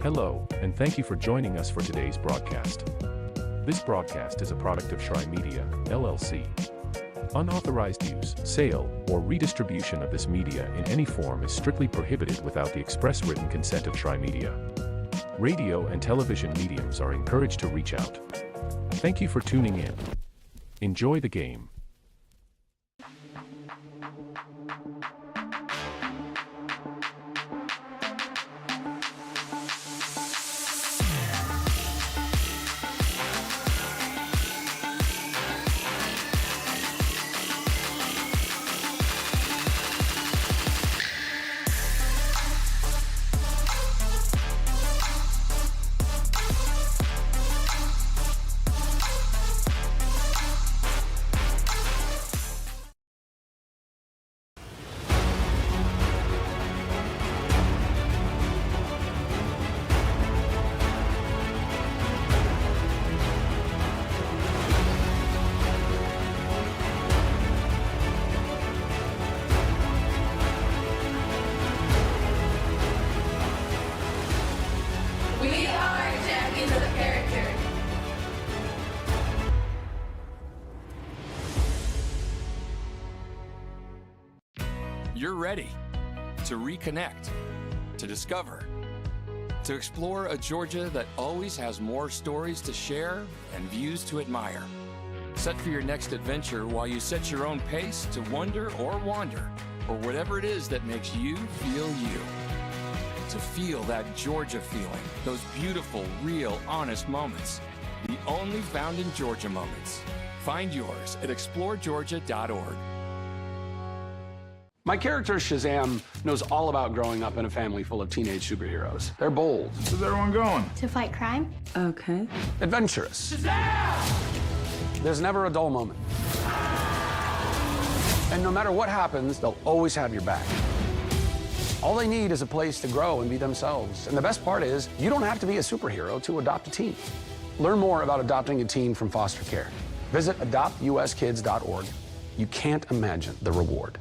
Hello, and thank you for joining us for today's broadcast. This broadcast is a product of Shry Media, LLC. Unauthorized use, sale, or redistribution of this media in any form is strictly prohibited without the express written consent of Shry Media. Radio and television mediums are encouraged to reach out. Thank you for tuning in. Enjoy the game. You're ready to reconnect, to discover, to explore a Georgia that always has more stories to share and views to admire. Set for your next adventure while you set your own pace to wonder or wander, or whatever it is that makes you feel you. To feel that Georgia feeling, those beautiful, real, honest moments. The only found in Georgia moments. Find yours at exploregeorgia.org. My character, Shazam, knows all about growing up in a family full of teenage superheroes. They're bold. Where's everyone going? To fight crime? Okay. Adventurous. Shazam! There's never a dull moment. And no matter what happens, they'll always have your back. All they need is a place to grow and be themselves. And the best part is, you don't have to be a superhero to adopt a teen. Learn more about adopting a teen from foster care. Visit adoptuskids.org. You can't imagine the reward.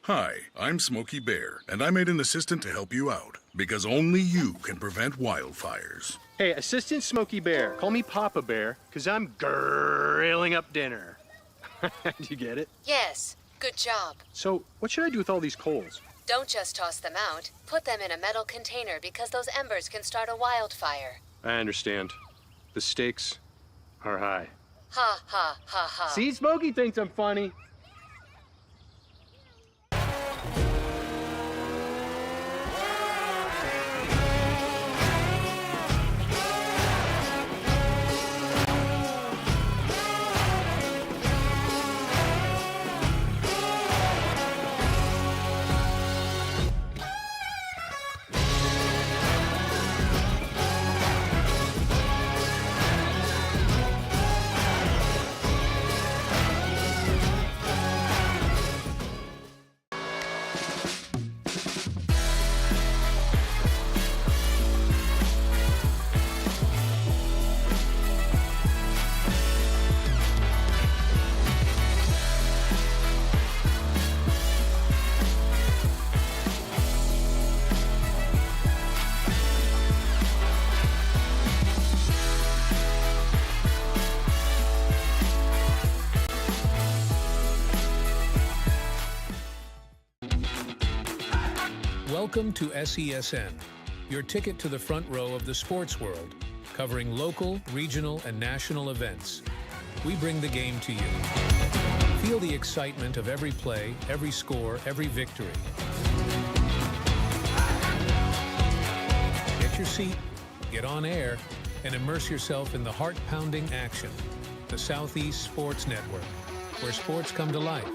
Hi, I'm Smokey Bear, and I made an assistant to help you out, because only you can prevent wildfires. Hey, Assistant Smokey Bear, call me Papa Bear, because I'm grilling up dinner. Do you get it? Yes, good job. So, what should I do with all these coals? Don't just toss them out. Put them in a metal container because those embers can start a wildfire. I understand. The stakes are high. Ha, ha, ha, ha. See, Smokey thinks I'm funny. Welcome to SESN, your ticket to the front row of the sports world, covering local, regional, and national events. We bring the game to you. Feel the excitement of every play, every score, every victory. Get your seat, get on air, and immerse yourself in the heart-pounding action. The Southeast Sports Network, where sports come to life.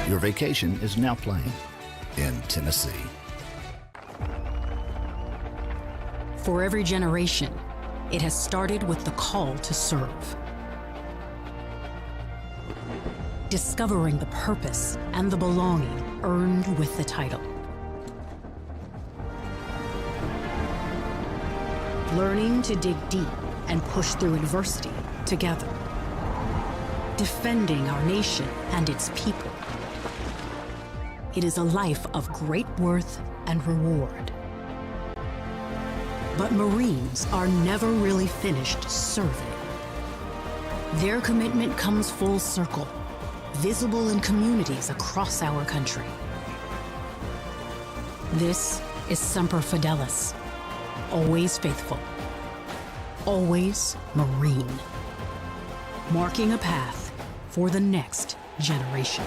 Your vacation is now playing in Tennessee. For every generation, it has started with the call to serve. Discovering the purpose and the belonging earned with the title. Learning to dig deep and push through adversity together. Defending our nation and its people. It is a life of great worth and reward. But Marines are never really finished serving. Their commitment comes full circle, visible in communities across our country. This is Semper Fidelis, always faithful, always Marine. Marking a path for the next generation.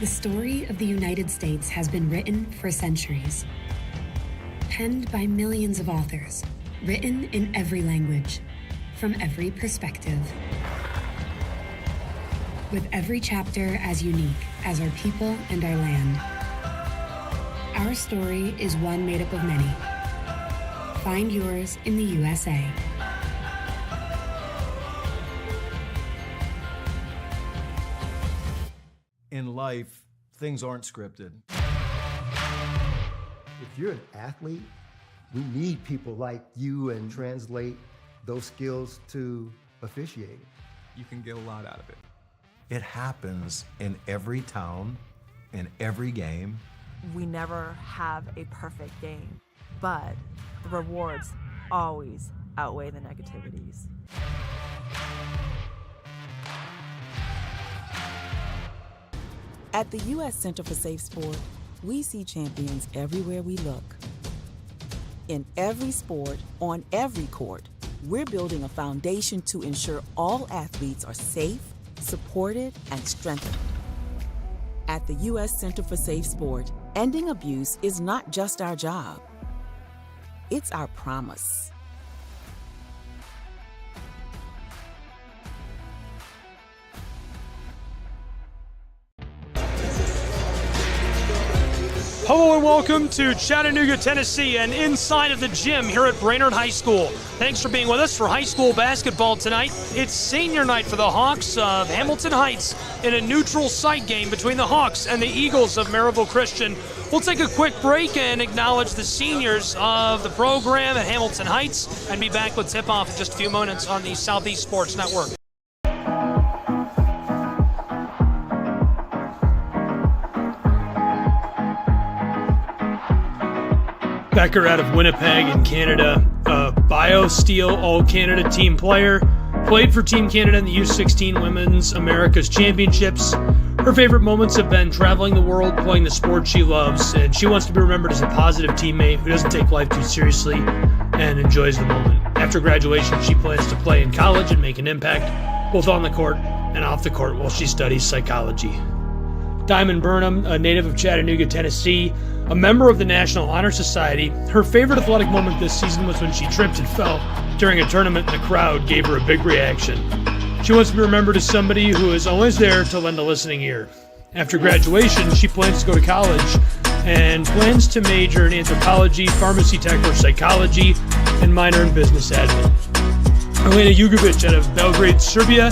The story of the United States has been written for centuries. Penned by millions of authors, written in every language, from every perspective. With every chapter as unique as our people and our land. Our story is one made up of many. Find yours in the USA. In life, things aren't scripted. If you're an athlete, we need people like you and translate those skills to officiating. You can get a lot out of it. It happens in every town, in every game. We never have a perfect game, but the rewards always outweigh the negativities. At the U.S. Center for Safe Sport, we see champions everywhere we look. In every sport, on every court, we're building a foundation to ensure all athletes are safe, supported, and strengthened. At the U.S. Center for Safe Sport, ending abuse is not just our job. It's our promise. Hello and welcome to Chattanooga, Tennessee, and inside of the gym here at Brainerd High School. Thanks for being with us for high school basketball tonight. It's senior night for the Hawks of Hamilton Heights in a neutral site game between the Hawks and the Eagles of Maryville Christian. We'll take a quick break and acknowledge the seniors of the program at Hamilton Heights and be back with tip-off in just a few moments on the Southeast Sports Network. Becker out of Winnipeg in Canada, a BioSteel All-Canada team player, played for Team Canada in the U16 Women's Americas Championships. Her favorite moments have been traveling the world, playing the sport she loves, and she wants to be remembered as a positive teammate who doesn't take life too seriously and enjoys the moment. After graduation, she plans to play in college and make an impact, both on the court and off the court while she studies psychology. Diamond Burnham, a native of Chattanooga, Tennessee, a member of the National Honor Society, her favorite athletic moment this season was when she tripped and fell during a tournament and the crowd gave her a big reaction. She wants to be remembered as somebody who is always there to lend a listening ear. After graduation, she plans to go to college and plans to major in anthropology, pharmacy tech, or psychology, and minor in business admin. Elena Jugovic out of Belgrade, Serbia,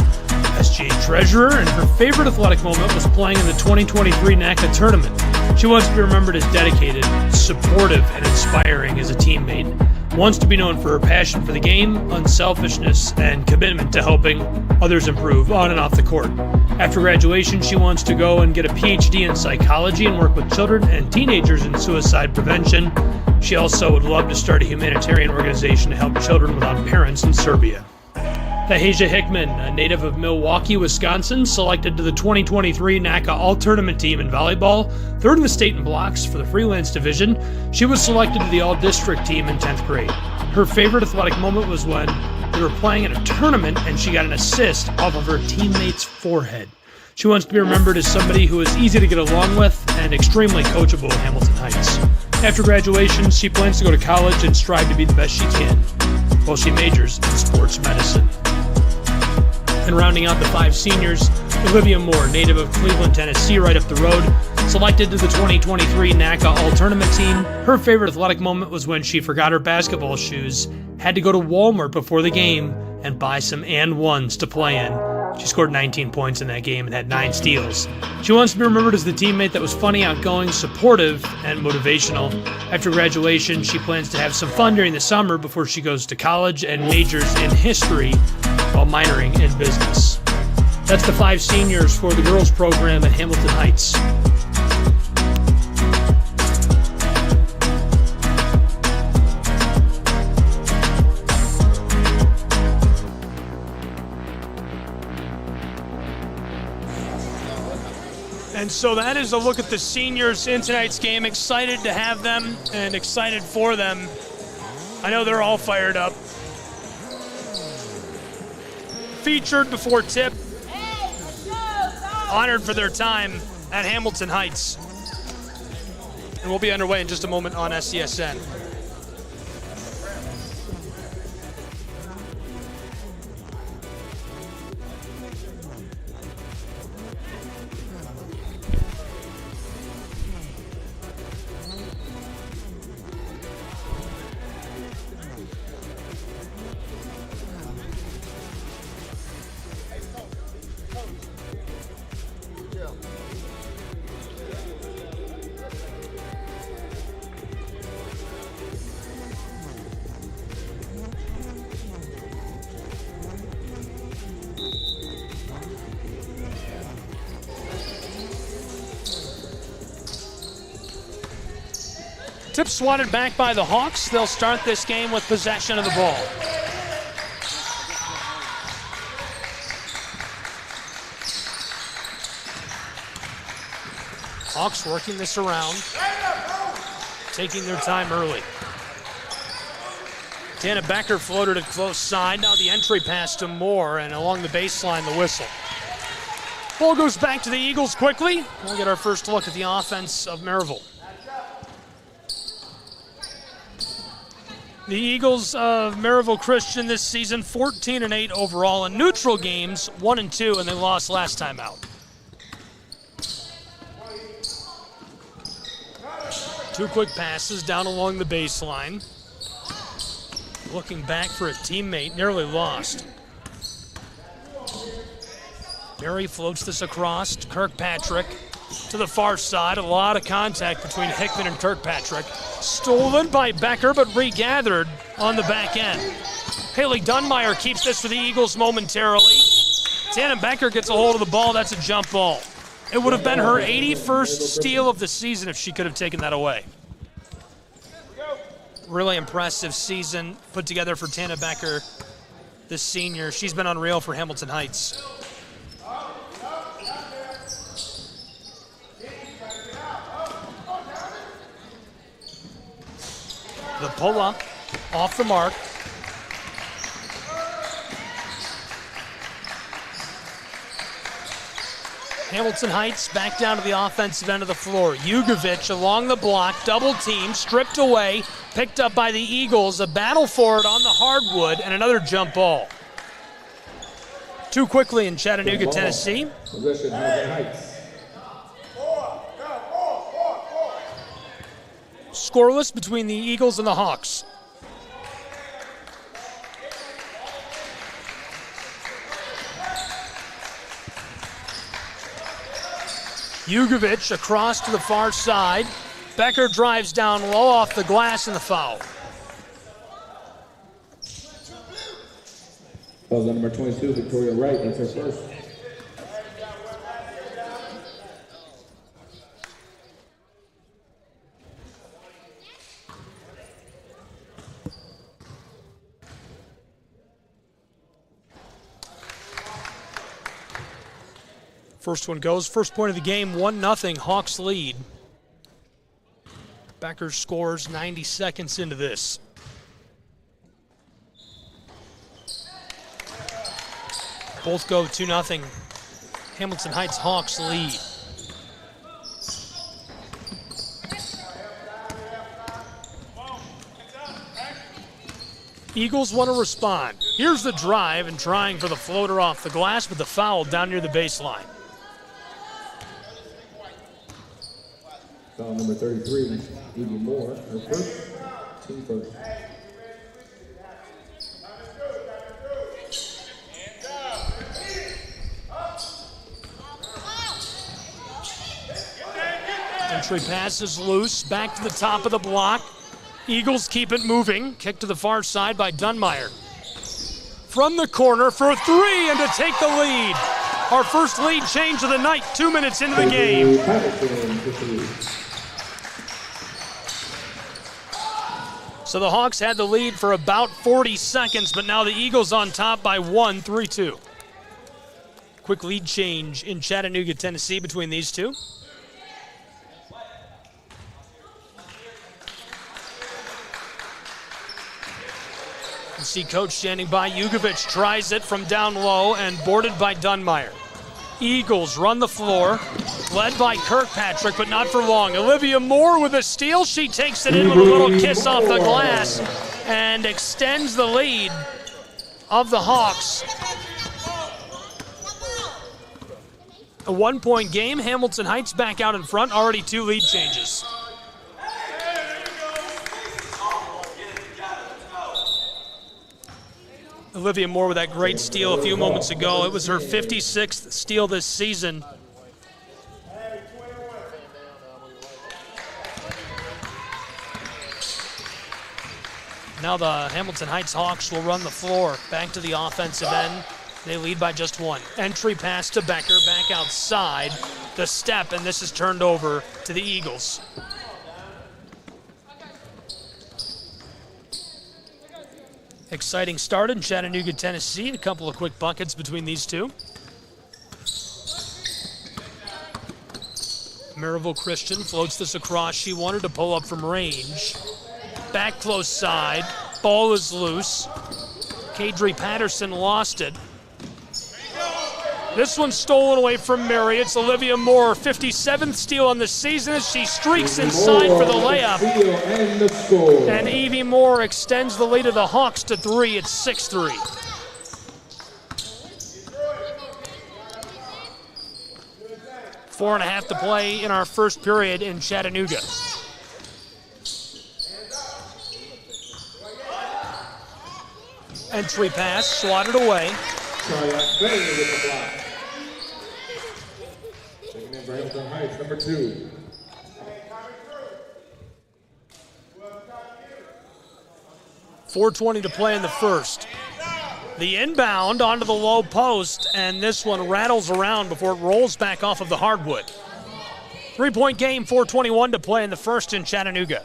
SGA treasurer, and her favorite athletic moment was playing in the 2023 NACA tournament. She wants to be remembered as dedicated, supportive, and inspiring as a teammate. Wants to be known for her passion for the game, unselfishness, and commitment to helping others improve on and off the court. After graduation, she wants to go and get a PhD in psychology and work with children and teenagers in suicide prevention. She also would love to start a humanitarian organization to help children without parents in Serbia. Tahasia Hickman, a native of Milwaukee, Wisconsin, selected to the 2023 NACA All-Tournament team in volleyball, third in the state in blocks for the freelance division. She was selected to the All-District team in 10th grade. Her favorite athletic moment was when they were playing in a tournament and she got an assist off of her teammate's forehead. She wants to be remembered as somebody who is easy to get along with and extremely coachable in Hamilton Heights. After graduation, she plans to go to college and strive to be the best she can, while she majors in sports medicine. And rounding out the 5 seniors, Olivia Moore, native of Cleveland, Tennessee, right up the road, selected to the 2023 NACA All-Tournament team. Her favorite athletic moment was when she forgot her basketball shoes, had to go to Walmart before the game, and buy some and ones to play in. She scored 19 points in that game and had 9 steals. She wants to be remembered as the teammate that was funny, outgoing, supportive, and motivational. After graduation, she plans to have some fun during the summer before she goes to college and majors in history while minoring in business. That's the 5 seniors for the girls program at Hamilton Heights. And so that is a look at the seniors in tonight's game. Excited to have them and excited for them. I know they're all fired up. Featured before tip. Honored for their time at Hamilton Heights. And we'll be underway in just a moment on SCSN. Tip swatted back by the Hawks. They'll start this game with possession of the ball. Hawks working this around, taking their time early. Tana Becker floated it close side. Now the entry pass to Moore, and along the baseline, the whistle. Ball goes back to the Eagles quickly. We'll get our first look at the offense of Maryville. The Eagles of Maryville Christian this season, 14-8 overall in neutral games, 1-2, and they lost last time out. 2 quick passes down along the baseline. Looking back for a teammate, nearly lost. Mary floats this across to Kirkpatrick to the far side. A lot of contact between Hickman and Kirkpatrick. Stolen by Becker, but regathered on the back end. Haley Dunmeyer keeps this for the Eagles momentarily. Tana Becker gets a hold of the ball. That's a jump ball. It would have been her 81st steal of the season if she could have taken that away. Really impressive season put together for Tana Becker, this senior. She's been unreal for Hamilton Heights. The pull-up off the mark. Hamilton Heights back down to the offensive end of the floor. Jugovic along the block, double team, stripped away, picked up by the Eagles. A battle for it on the hardwood, and another jump ball. Too quickly in Chattanooga, Tennessee. Possession, Hamilton Heights. Scoreless between the Eagles and the Hawks. Jugovic across to the far side. Becker drives down low off the glass and the foul. Fouls on number 22, Victoria Wright. That's her first. First one goes. First point of the game, 1-0, Hawks lead. Becker scores 90 seconds into this. Both go 2-0. Hamilton Heights Hawks lead. Eagles want to respond. Here's the drive and trying for the floater off the glass, but the foul down near the baseline. Foul number 33, Evie Moore, her first, team first. Entry pass is loose, back to the top of the block. Eagles keep it moving. Kick to the far side by Dunmeyer. From the corner for a three and to take the lead. Our first lead change of the night, 2 minutes into the game. So the Hawks had the lead for about 40 seconds, but now the Eagles on top by 1, 3-2. Quick lead change in Chattanooga, Tennessee between these two. You see Coach standing by. Jugovic tries it from down low and boarded by Dunmeyer. Eagles run the floor, led by Kirkpatrick, but not for long. Olivia Moore with a steal. She takes it in with a little kiss off the glass and extends the lead of the Hawks. A 1-point game. Hamilton Heights back out in front. Already 2 lead changes. Olivia Moore with that great steal a few moments ago. It was her 56th steal this season. Now the Hamilton Heights Hawks will run the floor. Back to the offensive end. They lead by just 1. Entry pass to Becker, back outside. The step, and this is turned over to the Eagles. Exciting start in Chattanooga, Tennessee. A couple of quick buckets between these two. Maryville Christian floats this across. She wanted to pull up from range. Back close side. Ball is loose. Kadri Patterson lost it. This one's stolen away from Mary. It's Olivia Moore, 57th steal on the season as she streaks inside for the layup. And Evie Moore extends the lead of the Hawks to 3. It's 6-3. Four and a half to play in our first period in Chattanooga. Entry pass, swatted away. Hamilton Heights, number 2. .420 to play in the first. The inbound onto the low post, and this one rattles around before it rolls back off of the hardwood. 3-point game, 4:21 to play in the first in Chattanooga.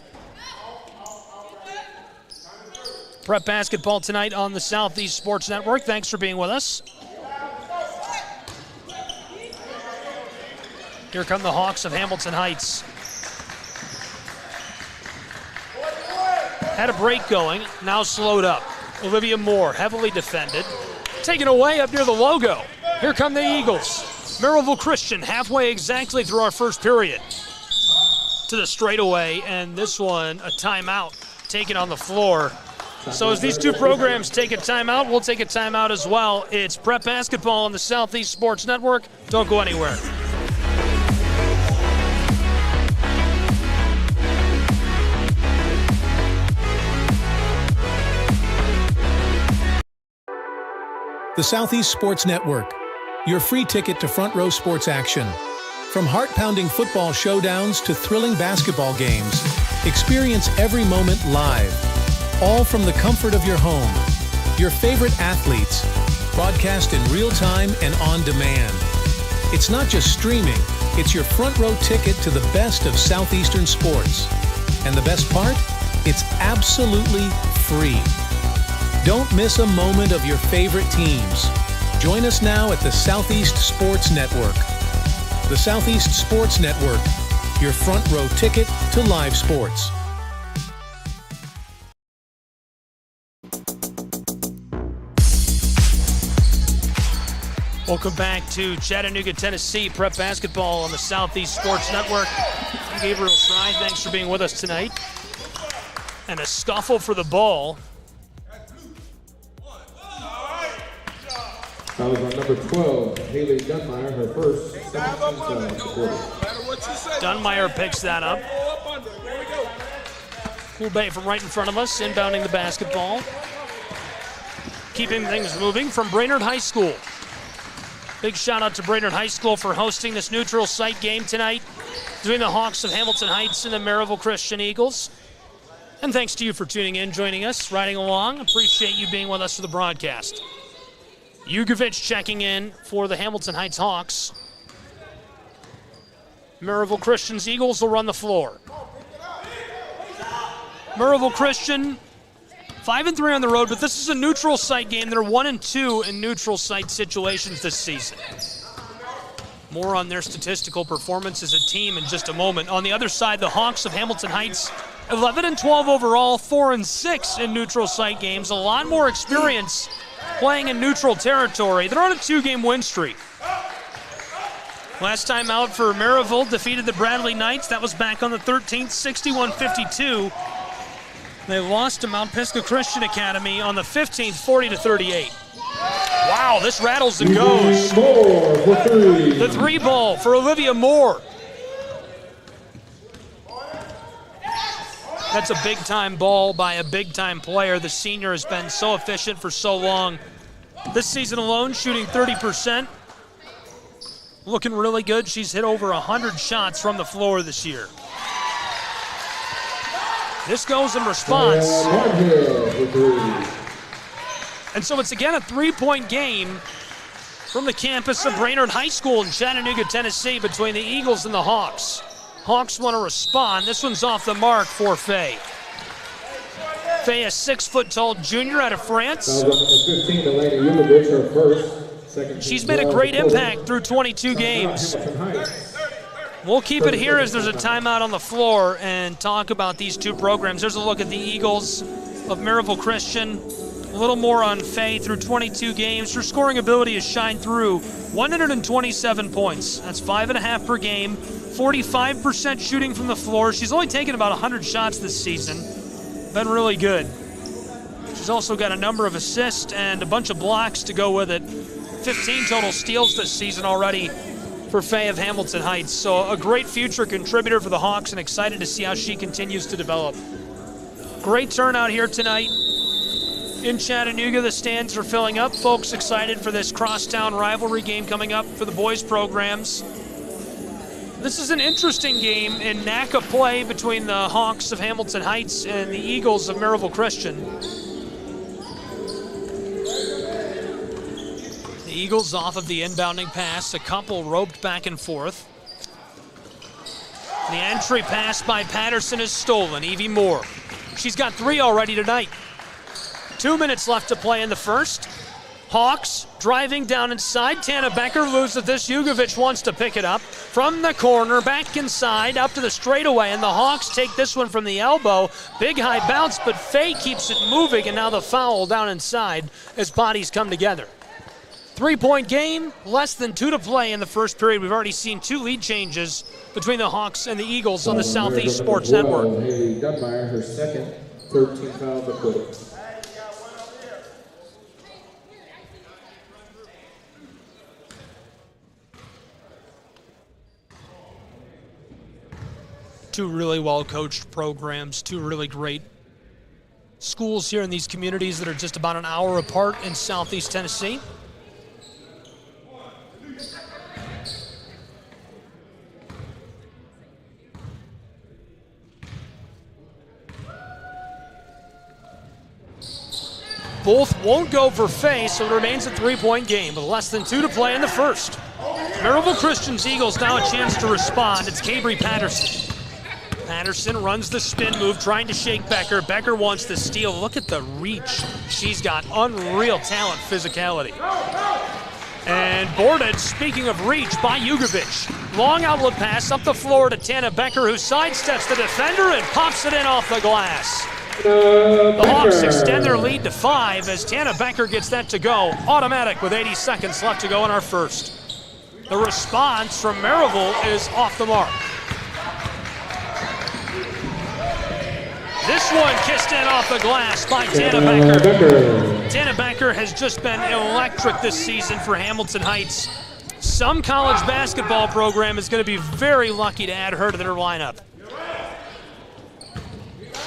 Prep basketball tonight on the Southeast Sports Network. Thanks for being with us. Here come the Hawks of Hamilton Heights. Had a break going, now slowed up. Olivia Moore, heavily defended. Taken away up near the logo. Here come the Eagles. Maryville Christian, halfway exactly through our first period. To the straightaway, and this one, a timeout taken on the floor. So as these two programs take a timeout, we'll take a timeout as well. It's Prep Basketball on the Southeast Sports Network. Don't go anywhere. The Southeast Sports Network, your free ticket to front row sports action. From heart-pounding football showdowns to thrilling basketball games, experience every moment live, all from the comfort of your home. Your favorite athletes, broadcast in real time and on demand. It's not just streaming, it's your front row ticket to the best of Southeastern sports. And the best part? It's absolutely free. Don't miss a moment of your favorite teams. Join us now at the Southeast Sports Network. The Southeast Sports Network, your front row ticket to live sports. Welcome back to Chattanooga, Tennessee. Prep basketball on the Southeast Sports Network. I'm Gabriel Fry. Thanks for being with us tonight. And a scuffle for the ball. That was on number 12, Haley Dunmeyer, her first 17th quarter. Dunmeyer picks that up. Cool bait from right in front of us, inbounding the basketball. Keeping things moving from Brainerd High School. Big shout out to Brainerd High School for hosting this neutral site game tonight between the Hawks of Hamilton Heights and the Maryville Christian Eagles. And thanks to you for tuning in, joining us, riding along. Appreciate you being with us for the broadcast. Jugovic checking in for the Hamilton Heights Hawks. Maryville Christian's Eagles will run the floor. Maryville Christian 5-3 on the road, but this is a neutral site game. They're 1-2 in neutral site situations this season. More on their statistical performance as a team in just a moment. On the other side, the Hawks of Hamilton Heights, 11-12 overall, 4-6 in neutral site games. A lot more experience playing in neutral territory. They're on a 2-game win streak. Last time out for Maryville, defeated the Bradley Knights. That was back on the 13th, 61-52. They lost to Mount Pisgah Christian Academy on the 15th, 40-38. Wow, this rattles and goes. The 3 ball for Olivia Moore. That's a big-time ball by a big-time player. The senior has been so efficient for so long. This season alone, shooting 30%. Looking really good. She's hit over 100 shots from the floor this year. This goes in response. And so it's again a 3-point game from the campus of Brainerd High School in Chattanooga, Tennessee, between the Eagles and the Hawks. Hawks want to respond. This one's off the mark for Faye. Faye, a 6-foot-tall junior out of France. She's made a great impact through 22 games. We'll keep it here as there's a timeout on the floor and talk about these two programs. There's a look at the Eagles of Maryville Christian. A little more on Faye through 22 games. Her scoring ability has shined through. 127 points. That's 5.5 per game. 45% shooting from the floor. She's only taken about 100 shots this season. Been really good. She's also got a number of assists and a bunch of blocks to go with it. 15 total steals this season already for Faye of Hamilton Heights. So a great future contributor for the Hawks, and excited to see how she continues to develop. Great turnout here tonight in Chattanooga. The stands are filling up. Folks excited for this crosstown rivalry game coming up for the boys programs. This is an interesting game in NACA play between the Hawks of Hamilton Heights and the Eagles of Maryville Christian. The Eagles off of the inbounding pass, a couple roped back and forth. The entry pass by Patterson is stolen. Evie Moore. She's got 3 already tonight. 2 minutes left to play in the first. Hawks driving down inside. Tana Becker loses this. Jugovic wants to pick it up from the corner, back inside, up to the straightaway, and the Hawks take this one from the elbow. Big high bounce, but Faye keeps it moving, and now the foul down inside as bodies come together. 3-point game, less than 2 to play in the first period. We've already seen 2 lead changes between the Hawks and the Eagles on the Southeast Sports Network. Haley Dunmeyer, her second, 13 fouls acquitted. Two really well-coached programs, 2 really great schools here in these communities that are just about an hour apart in Southeast Tennessee. Both won't go for Faye, so it remains a 3-point game with less than 2 to play in the first. Maryville Christian's Eagles now a chance to respond. It's Cabry Patterson. Patterson runs the spin move, trying to shake Becker. Becker wants the steal. Look at the reach. She's got unreal talent, physicality. And boarded, speaking of reach, by Jugovic. Long outlet pass up the floor to Tana Becker, who sidesteps the defender and pops it in off the glass. The Hawks extend their lead to 5 as Tana Becker gets that to go. Automatic with 80 seconds left to go in our first. The response from Maryville is off the mark. This one kissed in off the glass by Tana Becker. Tana Becker has just been electric this season for Hamilton Heights. Some college basketball program is going to be very lucky to add her to their lineup.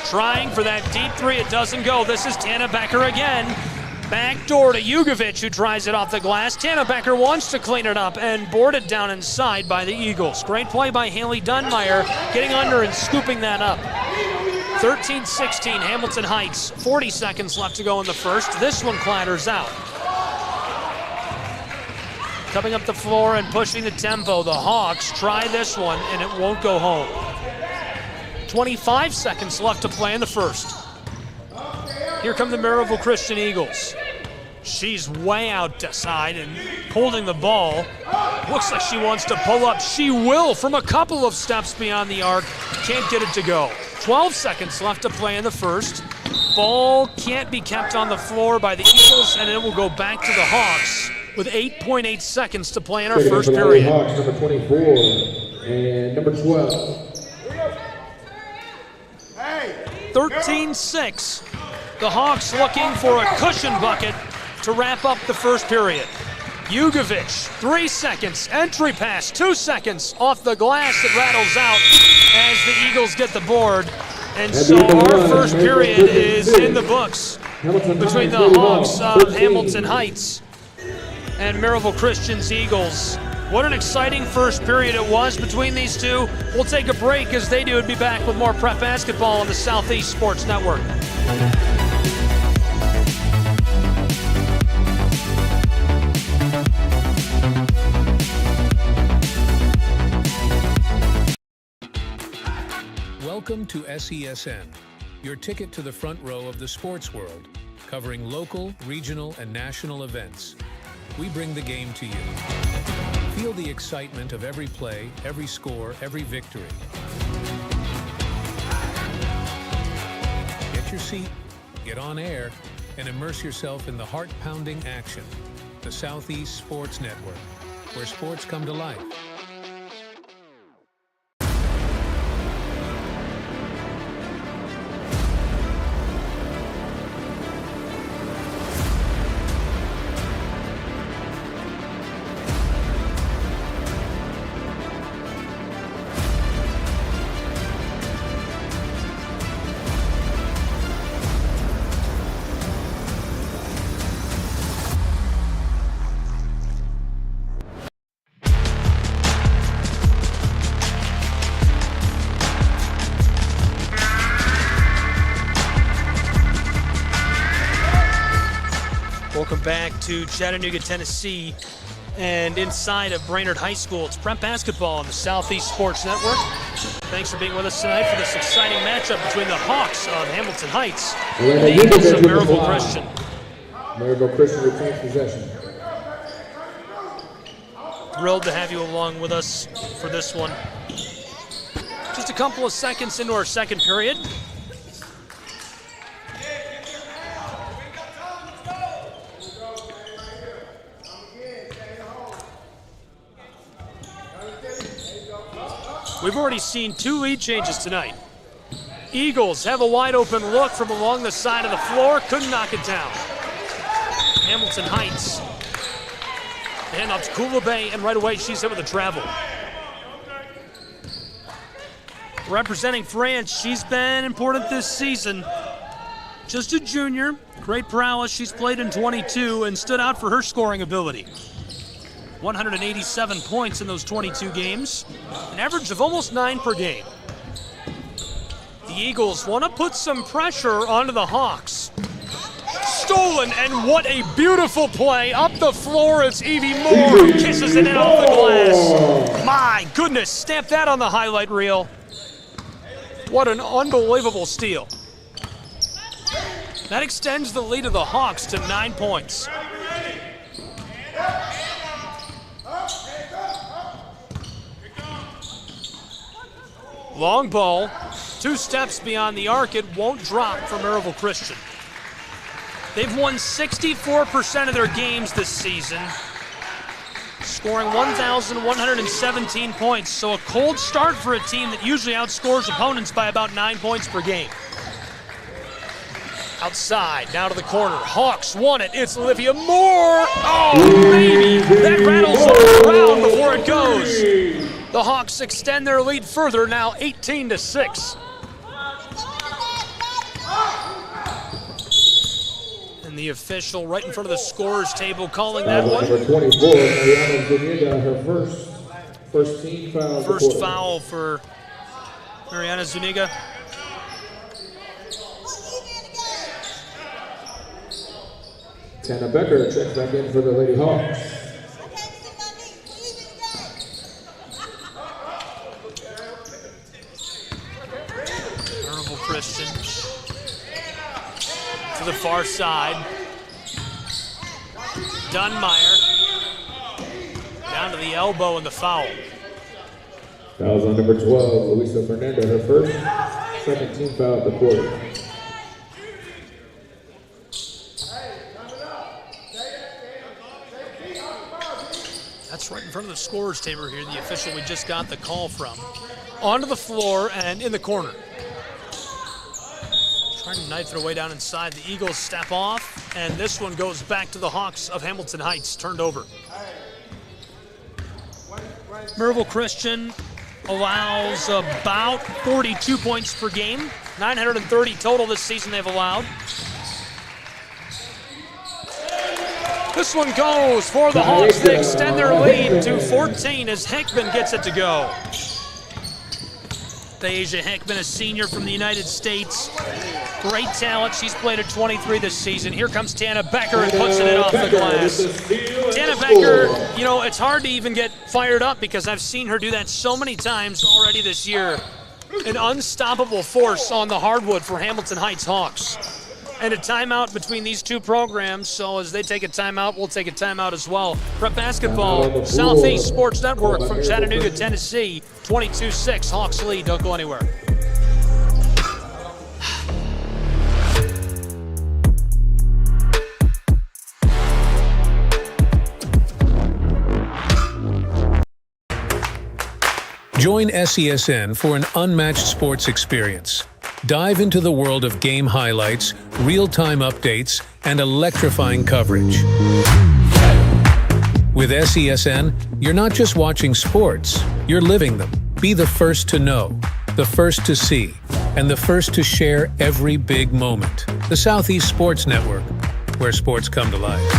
Trying for that deep 3, it doesn't go. This is Tana Becker again. Back door to Jugovic, who tries it off the glass. Tana Becker wants to clean it up and boarded down inside by the Eagles. Great play by Haley Dunmeyer, getting under and scooping that up. 13-16, Hamilton Heights. 40 seconds left to go in the first. This one clatters out. coming up the floor and pushing the tempo. The Hawks try this one, and it won't go home. 25 seconds left to play in the first. Here come the Maryville Christian Eagles. She's way outside and holding the ball. Looks like she wants to pull up. She will from a couple of steps beyond the arc. Can't get it to go. 12 seconds left to play in the first. Ball can't be kept on the floor by the Eagles, and it will go back to the Hawks with 8.8 seconds to play in our first period. Hawks, number 24 and number 12. 13-6. The Hawks looking for a cushion bucket to wrap up the first period. Jugovic, 3 seconds, entry pass, 2 seconds, off the glass, it rattles out as the Eagles get the board. And so our first period is in the books between the Hawks of Hamilton Heights and Maryville Christian's Eagles. What an exciting first period it was between these two. We'll take a break as they do and be back with more prep basketball on the Southeast Sports Network. Welcome to SESN, your ticket to the front row of the sports world, covering local, regional, and national events. We bring the game to you. Feel the excitement of every play, every score, every victory. Get your seat, get on air, and immerse yourself in the heart-pounding action. The Southeast Sports Network, where sports come to life. Welcome back to Chattanooga, Tennessee, and inside of Brainerd High School. It's prep basketball on the Southeast Sports Network. Thanks for being with us tonight for this exciting matchup between the Hawks of Hamilton Heights and the Eagles of Maryville Christian. Maryville Christian retains possession. Thrilled to have you along with us for this one. Just a couple of seconds into our second period. We've already seen 2 lead changes tonight. Eagles have a wide open look from along the side of the floor, couldn't knock it down. Hamilton Heights. And up to Kula Bay, and right away she's hit with a travel. Representing France, she's been important this season. Just a junior, great prowess. She's played in 22 and stood out for her scoring ability. 187 points in those 22 games, an average of almost 9 per game. The Eagles want to put some pressure onto the Hawks. Stolen, and what a beautiful play. Up the floor, it's Evie Moore who kisses it in off the glass. My goodness, stamp that on the highlight reel. What an unbelievable steal. That extends the lead of the Hawks to 9 points. Long ball, 2 steps beyond the arc, it won't drop for Maryville Christian. They've won 64% of their games this season, scoring 1,117 points, so a cold start for a team that usually outscores opponents by about 9 points per game. Outside, now to the corner, Hawks won it, it's Olivia Moore! Oh, baby! That rattles on the ground before it goes. The Hawks extend their lead further, now 18-6. And the official right in front of the scorer's table calling that one. Number 24, Mariana Zuniga, her first team foul. First foul for Mariana Zuniga. Tana Becker checks back in for the Lady Hawks. far side. Dunmeyer down to the elbow and the foul. Fouls on number 12, Luisa Fernandez, her first, second team foul of the quarter. That's right in front of the scorer's table here, the official we just got the call from. Onto the floor and in the corner. Trying to knife their way down inside. The Eagles step off, and this one goes back to the Hawks of Hamilton Heights, turned over. Maryville Christian allows about 42 points per game. 930 total this season they've allowed. This one goes for the Hawks. They extend their lead to 14 as Hickman gets it to go. Thasia Hickman, a senior from the United States. Great talent. She's played at 23 this season. Here comes Tana Becker and puts it in off the glass. Tana Becker, you know, it's hard to even get fired up because I've seen her do that so many times already this year. An unstoppable force on the hardwood for Hamilton Heights Hawks. And a timeout between these two programs, so as they take a timeout, we'll take a timeout as well. Prep Basketball, Southeast Sports Network from Chattanooga, Tennessee, 22-6, Hawks lead, don't go anywhere. Join SESN for an unmatched sports experience. Dive into the world of game highlights, real-time updates, and electrifying coverage. With SESN, you're not just watching sports, you're living them. Be the first to know, the first to see, and the first to share every big moment. The Southeast Sports Network, where sports come to life.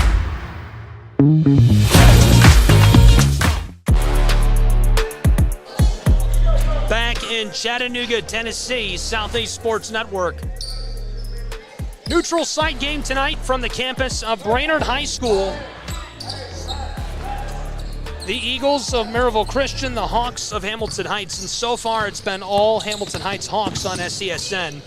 Back in Chattanooga, Tennessee, Southeast Sports Network. Neutral site game tonight from the campus of Brainerd High School. The Eagles of Maryville Christian, the Hawks of Hamilton Heights, and so far it's been all Hamilton Heights Hawks on SESN.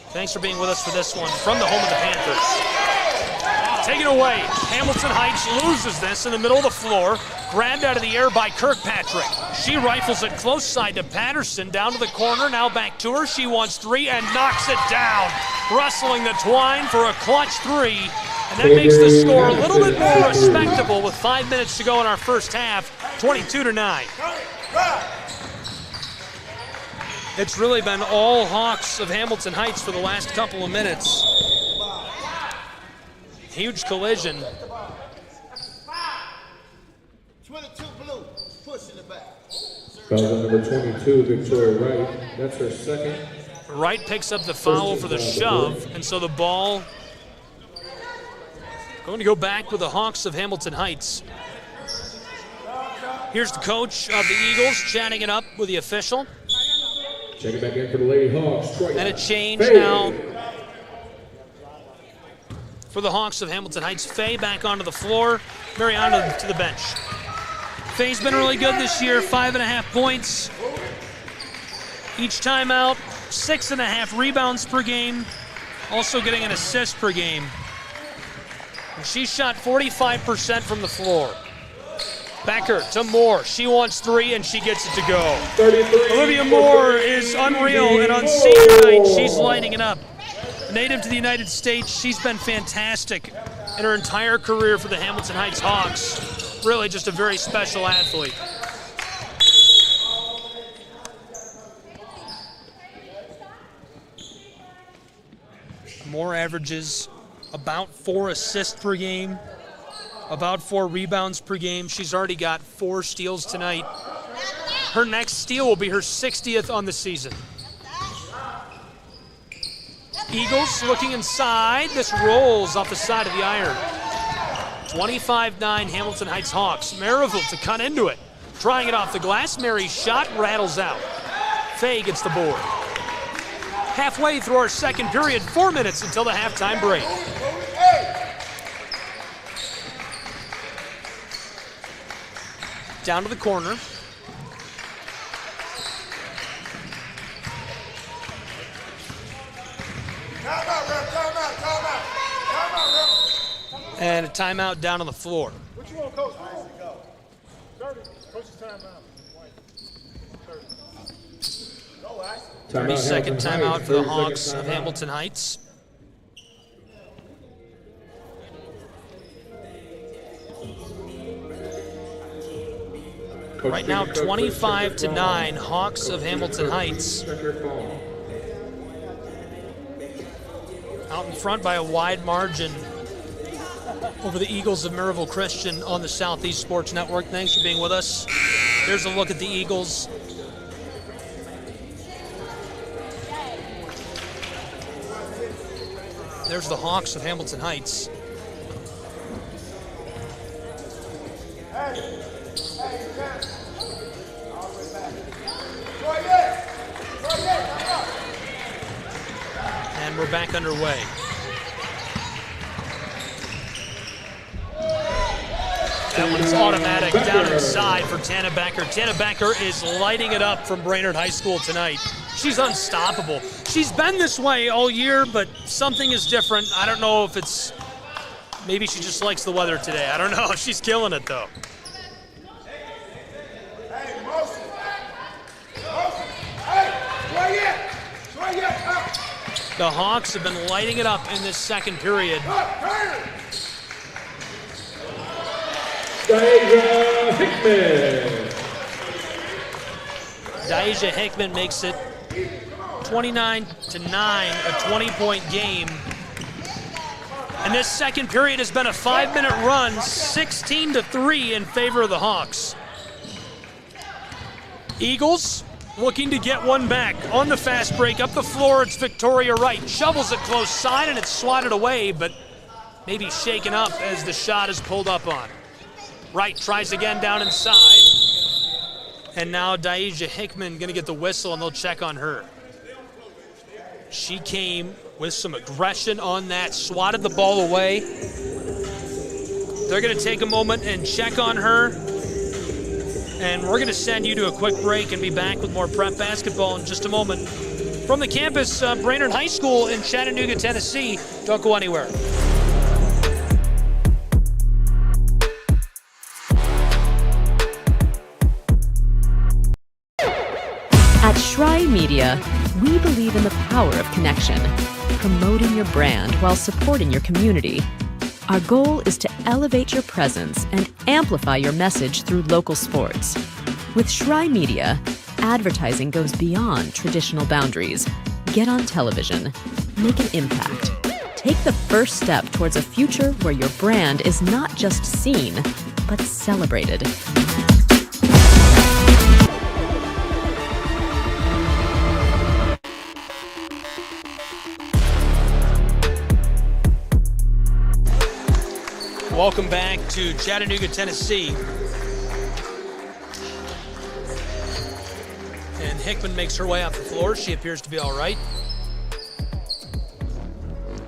Thanks for being with us for this one from the home of the Panthers. Take it away. Hamilton Heights loses this in the middle of the floor. Grabbed out of the air by Kirkpatrick. She rifles it close side to Patterson, down to the corner, now back to her. She wants three and knocks it down. Wrestling the twine for a clutch three. And that makes the score a little bit more respectable with 5 minutes to go in our first half, 22-9. It's really been all Hawks of Hamilton Heights for the last couple of minutes. Huge collision. 22 blue, pushing it back. Foul on number 22, Victoria Wright. That's her second. Wright picks up the foul for the shove, and so the ball going to go back with the Hawks of Hamilton Heights. Here's the coach of the Eagles chatting it up with the official. Checking back in for the Lady Hawks. And a change now for the Hawks of Hamilton Heights. Faye back onto the floor, Mariana to the bench. Faye's been really good this year, 5.5 points. Each timeout, 6.5 rebounds per game, also getting an assist per game. And she shot 45% from the floor. Becker to Moore. She wants three, and she gets it to go. Olivia Moore is unreal, and on senior night, she's lighting it up. Native to the United States, she's been fantastic in her entire career for the Hamilton Heights Hawks. Really just a very special athlete. Moore averages about 4 assists per game, about 4 rebounds per game. She's already got 4 steals tonight. Her next steal will be her 60th on the season. Eagles looking inside. This rolls off the side of the iron. 25-9 Hamilton Heights Hawks. Maryville to cut into it. Trying it off the glass. Mary's shot rattles out. Faye gets the board. Halfway through our second period, 4 minutes until the halftime break. Down to the corner. And a timeout down on the floor. What you want, Coach? 30. Coach's timeout. 30-second timeout for the Hawks of Hamilton Heights. Right now, 25-9, Hawks of Hamilton Heights. Out in front by a wide margin over the Eagles of Maryville Christian on the Southeast Sports Network. Thanks for being with us. Here's a look at the Eagles. There's the Hawks of Hamilton Heights. And we're back underway. That one's automatic down inside for Tana Becker. Tana Becker is lighting it up from Brainerd High School tonight. She's unstoppable. She's been this way all year, but something is different. I don't know if it's, maybe she just likes the weather today. I don't know. She's killing it, though. The Hawks have been lighting it up in this second period. Daija Hickman. Daija Hickman makes it 29-9, a 20-point game. And this second period has been a 5-minute run, 16-3 in favor of the Hawks. Eagles looking to get one back. On the fast break, up the floor, it's Victoria Wright. Shovels it close side, and it's swatted away, but maybe shaken up as the shot is pulled up on. Wright tries again down inside. And now Daija Hickman gonna get the whistle, and they'll check on her. She came with some aggression on that, swatted the ball away. They're gonna take a moment and check on her. And we're gonna send you to a quick break and be back with more prep basketball in just a moment. From the campus of Brainerd High School in Chattanooga, Tennessee, don't go anywhere. At Shry Media, we believe in the power of connection, promoting your brand while supporting your community. Our goal is to elevate your presence and amplify your message through local sports. With Shry Media, advertising goes beyond traditional boundaries. Get on television, make an impact. Take the first step towards a future where your brand is not just seen, but celebrated. Welcome back to Chattanooga, Tennessee. And Hickman makes her way off the floor. She appears to be all right.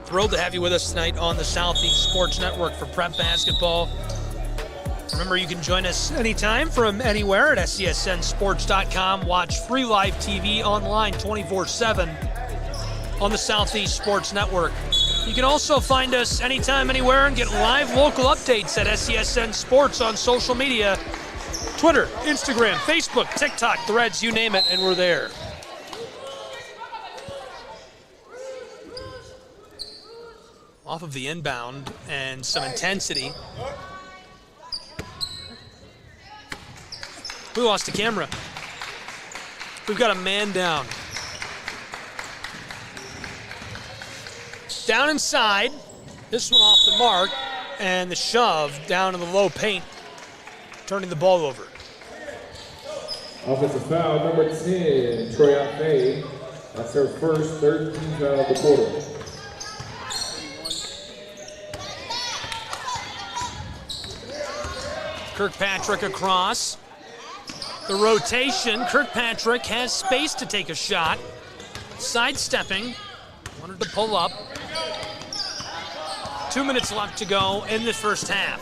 Thrilled to have you with us tonight on the Southeast Sports Network for prep basketball. Remember, you can join us anytime from anywhere at SCSNsports.com. Watch free live TV online 24/7 on the Southeast Sports Network. You can also find us anytime, anywhere, and get live local updates at SCSN Sports on social media. Twitter, Instagram, Facebook, TikTok, Threads, you name it, and we're there. Off of the inbound and some intensity. We lost the camera. We've got a man down. Down inside, this one off the mark, and the shove down in the low paint, turning the ball over. Offensive foul, number 10, Troya May. That's her first 13th foul of the quarter. Kirkpatrick across. The rotation, Kirkpatrick has space to take a shot. Sidestepping, wanted to pull up. 2 minutes left to go in the first half.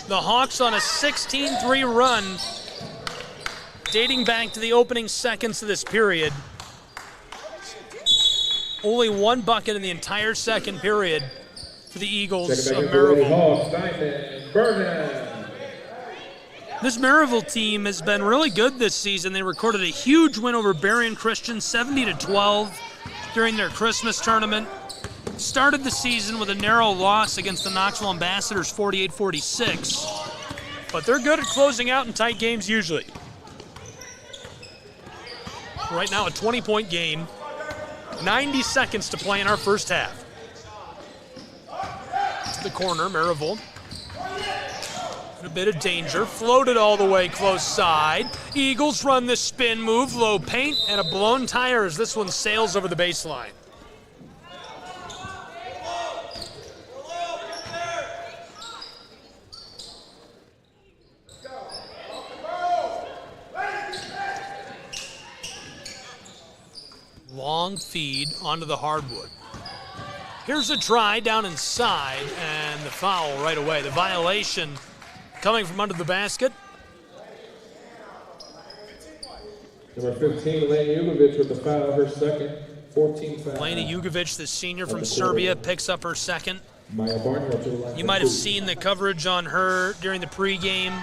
The Hawks on a 16-3 run, dating back to the opening seconds of this period. Only one bucket in the entire second period for the Eagles of Second Maryville. Hawks, Diamond, Burnham. This Maryville team has been really good this season. They recorded a huge win over Berrien Christian, 70-12, during their Christmas tournament. Started the season with a narrow loss against the Knoxville Ambassadors, 48-46. But they're good at closing out in tight games usually. Right now, a 20-point game. 90 seconds to play in our first half. To the corner, Maryville. In a bit of danger. Floated all the way close side. Eagles run the spin move, low paint, and a blown tire as this one sails over the baseline. Long feed onto the hardwood. Here's a try down inside, and the foul right away. The violation coming from under the basket. Number 15, Elena Jugovic with the foul, her second, 14 foul. Elena Jugovic, the senior from Serbia, picks up her second. Maya Barnhill to the line. You might have seen the coverage on her during the pregame.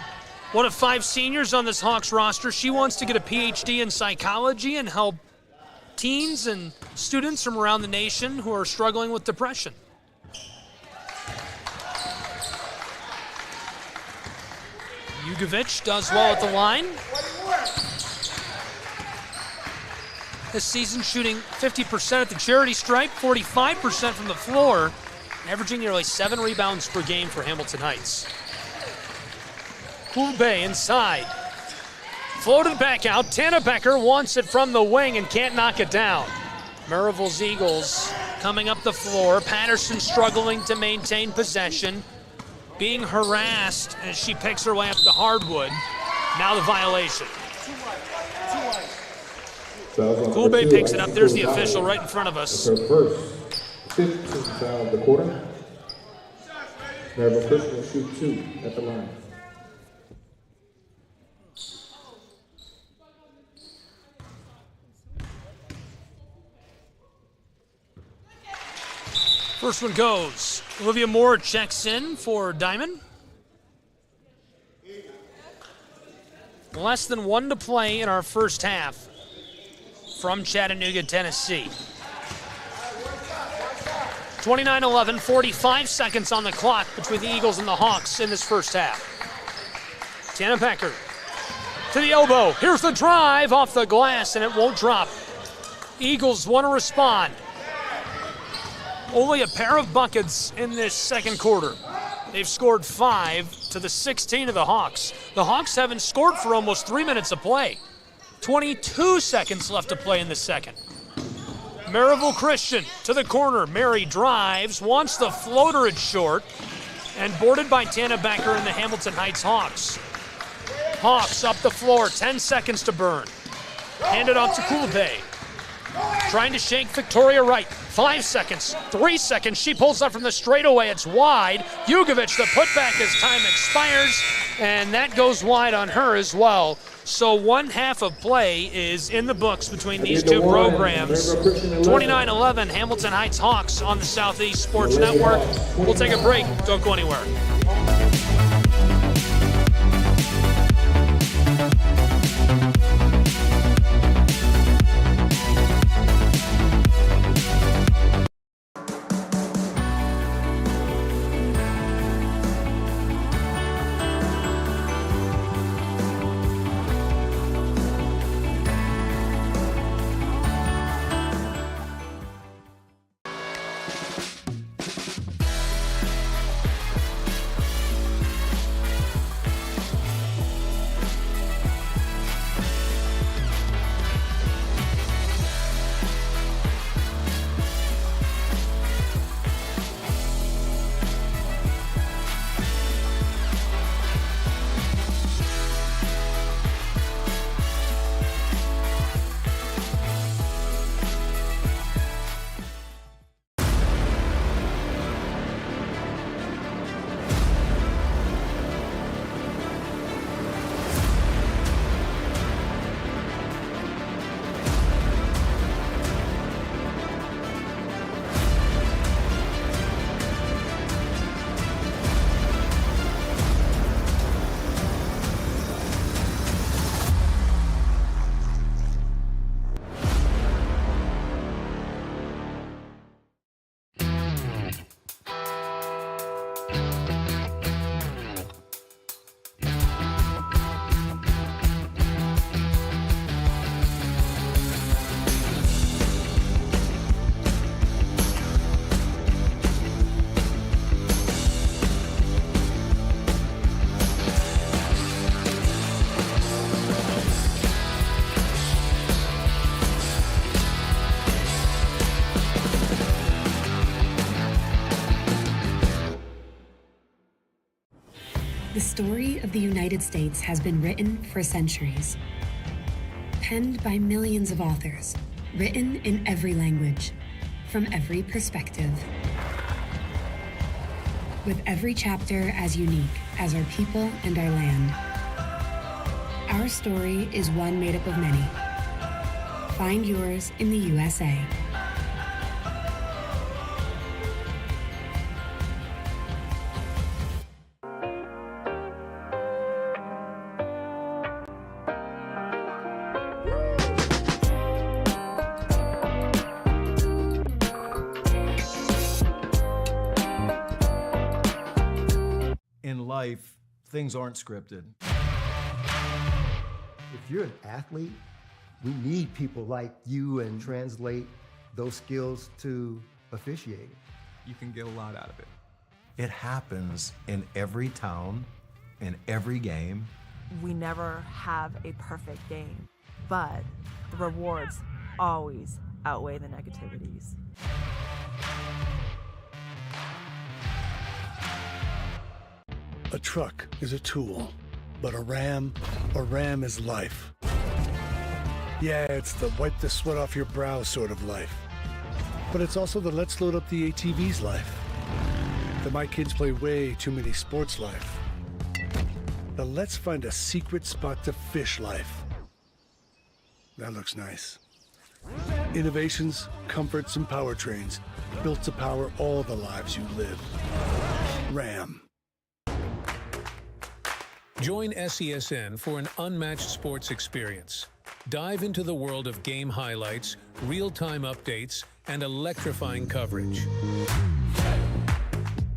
One of 5 seniors on this Hawks roster. She wants to get a PhD in psychology and help teens and students from around the nation who are struggling with depression. Jugovic does well at the line. This season shooting 50% at the charity stripe, 45% from the floor, averaging nearly 7 rebounds per game for Hamilton Heights. Cool Bay inside. Floated back out. Tana Becker wants it from the wing and can't knock it down. Maryville's Eagles coming up the floor. Patterson struggling to maintain possession. Being harassed as she picks her way up the hardwood. Now the violation. Cool Bay picks it up. There's the official right in front of us. Her first 15th foul of the quarter. Maryville Christian will shoot 2 at the line. First one goes. Olivia Moore checks in for Diamond. Less than 1 to play in our first half from Chattanooga, Tennessee. 29-11, 45 seconds on the clock between the Eagles and the Hawks in this first half. Tana Becker to the elbow. Here's the drive off the glass, and it won't drop. Eagles want to respond. Only a pair of buckets in this second quarter. They've scored 5 to the 16 of the Hawks. The Hawks haven't scored for almost 3 minutes of play. 22 seconds left to play in the second. Maryville Christian to the corner. Mary drives, wants the floater at short, and boarded by Tana Becker and the Hamilton Heights Hawks. Hawks up the floor, 10 seconds to burn. Handed off to Kulabay. Trying to shake Victoria Wright. 5 seconds, 3 seconds. She pulls up from the straightaway. It's wide. Jugovic, the putback as time expires, and that goes wide on her as well. So 1 half of play is in the books between these two programs. 29-11, Hamilton Heights Hawks on the Southeast Sports Network. We'll take a break. Don't go anywhere. The story of the United States has been written for centuries. Penned by millions of authors, written in every language, from every perspective. With every chapter as unique as our people and our land. Our story is one made up of many. Find yours in the USA. In life, things aren't scripted. If you're an athlete, we need people like you and translate those skills to officiating. You can get a lot out of it. It happens in every town, in every game. We never have a perfect game, but the rewards always outweigh the negativities. A truck is a tool, but a ram is life. Yeah, it's the wipe the sweat off your brow sort of life. But it's also the let's load up the ATV's life. The my kids play way too many sports life. The let's find a secret spot to fish life. That looks nice. Innovations, comforts, and powertrains built to power all the lives you live. Ram. Join SESN for an unmatched sports experience. Dive into the world of game highlights, real-time updates, and electrifying coverage.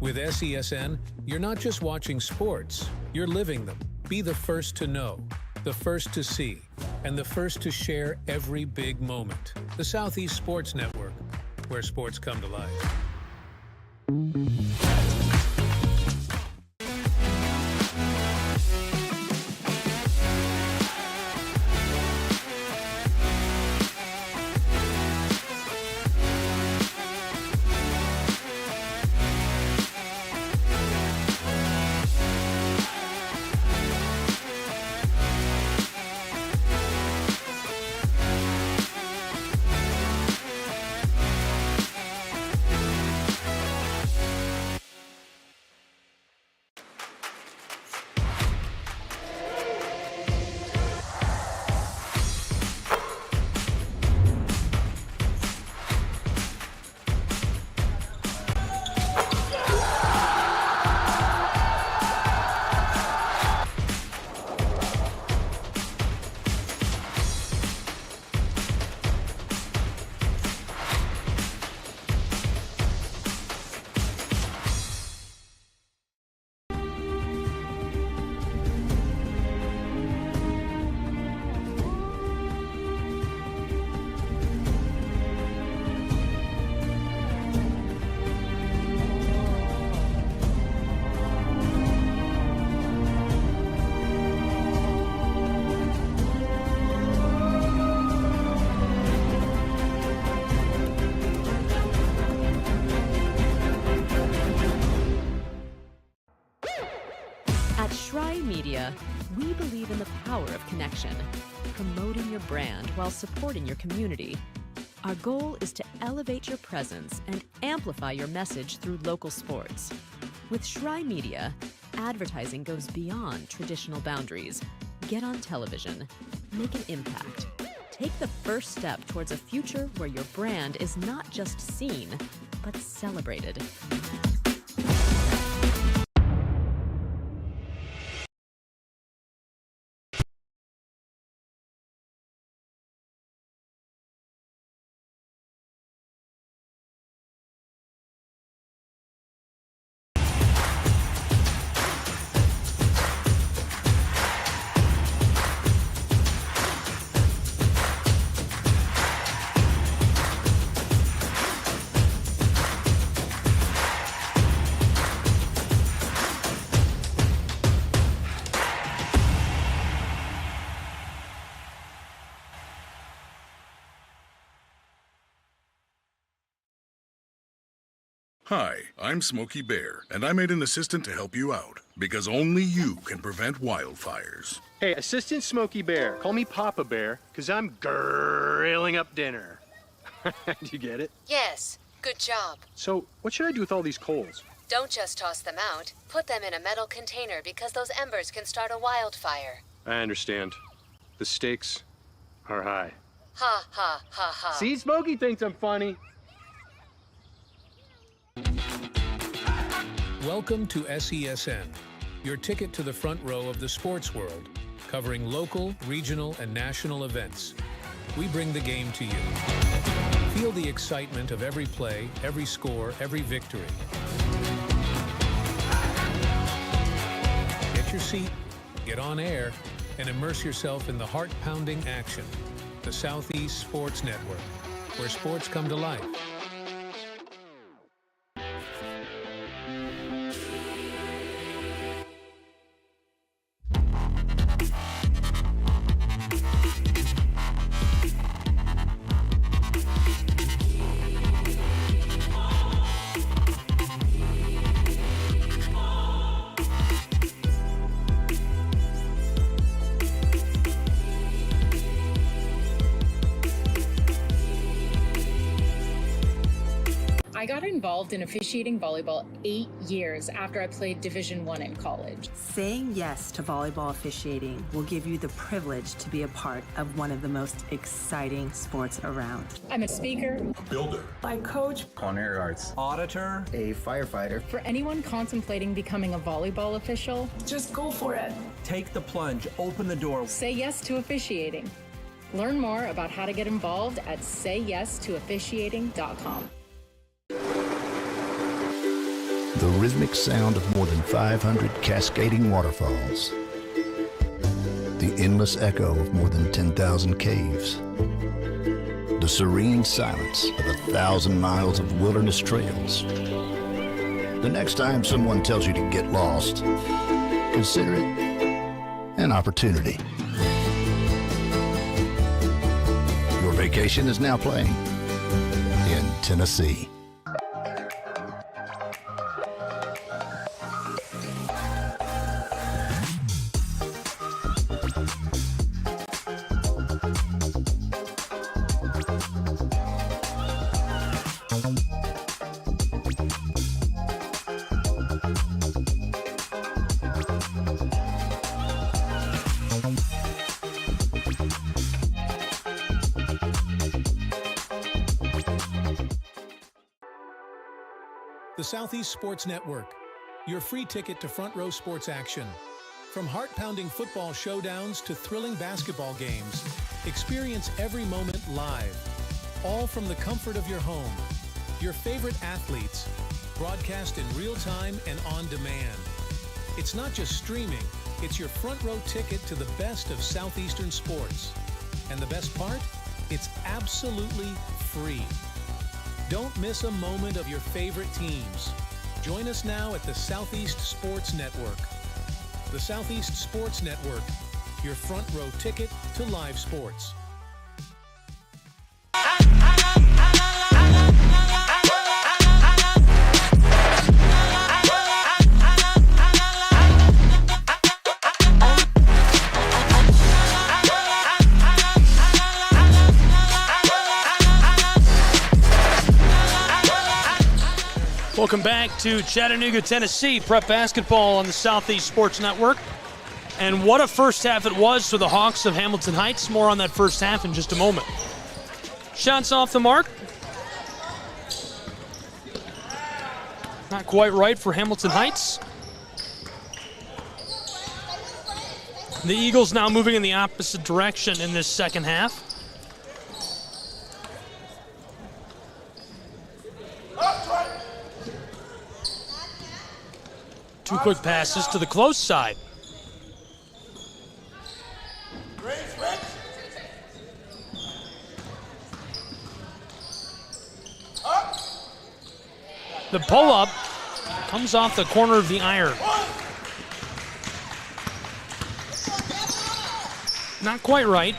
With SESN, you're not just watching sports, you're living them. Be the first to know, the first to see, and the first to share every big moment. The Southeast Sports Network, where sports come to life. We believe in the power of connection, promoting your brand while supporting your community. Our goal is to elevate your presence and amplify your message through local sports. With Shry Media, advertising goes beyond traditional boundaries. Get on television, make an impact. Take the first step towards a future where your brand is not just seen, but celebrated. Hi, I'm Smokey Bear, and I made an assistant to help you out, because only you can prevent wildfires. Hey, Assistant Smokey Bear, call me Papa Bear, because I'm grilling up dinner. Do you get it? Yes, good job. So, what should I do with all these coals? Don't just toss them out. Put them in a metal container because those embers can start a wildfire. I understand. The stakes are high. Ha, ha, ha, ha. See, Smokey thinks I'm funny. Welcome to SESN, your ticket to the front row of the sports world, covering local, regional, and national events. We bring the game to you. Feel the excitement of every play, every score, every victory. Get your seat, get on air, and immerse yourself in the heart-pounding action. The Southeast Sports Network, where sports come to life. I got involved in officiating volleyball 8 years after I played Division I in college. Saying yes to volleyball officiating will give you the privilege to be a part of one of the most exciting sports around. I'm a speaker, A builder. I coach. Culinary arts. Auditor. A firefighter. For anyone contemplating becoming a volleyball official, just go for it. Take the plunge, open the door. Say yes to officiating. Learn more about how to get involved at sayyes2officiating.com. The rhythmic sound of more than 500 cascading waterfalls. The endless echo of more than 10,000 caves. The serene silence of 1,000 miles of wilderness trails. The next time someone tells you to get lost, consider it an opportunity. Your vacation is now playing in Tennessee. The Southeast Sports Network, your free ticket to front row sports action. From heart-pounding football showdowns to thrilling basketball games, experience every moment live, all from the comfort of your home. Your favorite athletes, broadcast in real time and on demand. It's not just streaming, it's your front row ticket to the best of Southeastern sports. And the best part? It's absolutely free. Don't miss a moment of your favorite teams. Join us now at the Southeast Sports Network. The Southeast Sports Network, your front row ticket to live sports. Welcome back to Chattanooga, Tennessee. Prep basketball on the Southeast Sports Network. And what a first half it was for the Hawks of Hamilton Heights. More on that first half in just a moment. Shots off the mark. Not quite right for Hamilton Heights. The Eagles now moving in the opposite direction in this second half. Two quick passes to the close side. The pull-up comes off the corner of the iron. Not quite right.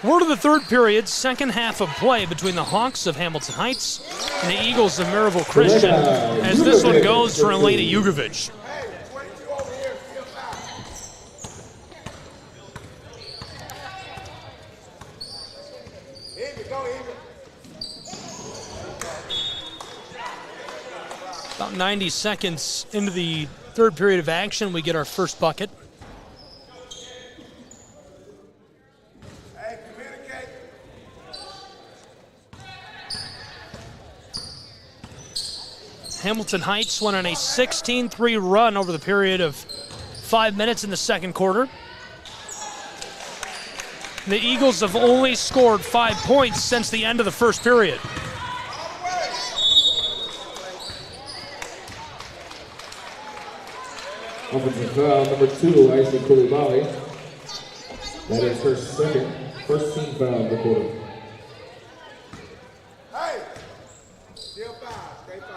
We're to the third period, second half of play between the Hawks of Hamilton Heights And the Eagles of Maryville Christian, as this one goes for Elena Jugovic. About 90 seconds into the third period of action, we get our first bucket. Hamilton Heights went on a 16-3 run over the period of 5 minutes in the second quarter. The Eagles have only scored 5 points since the end of the first period. Offensive foul number 2, Icy Koulibaly. That is her first team foul of the quarter. Hey! Still 5, straight 5.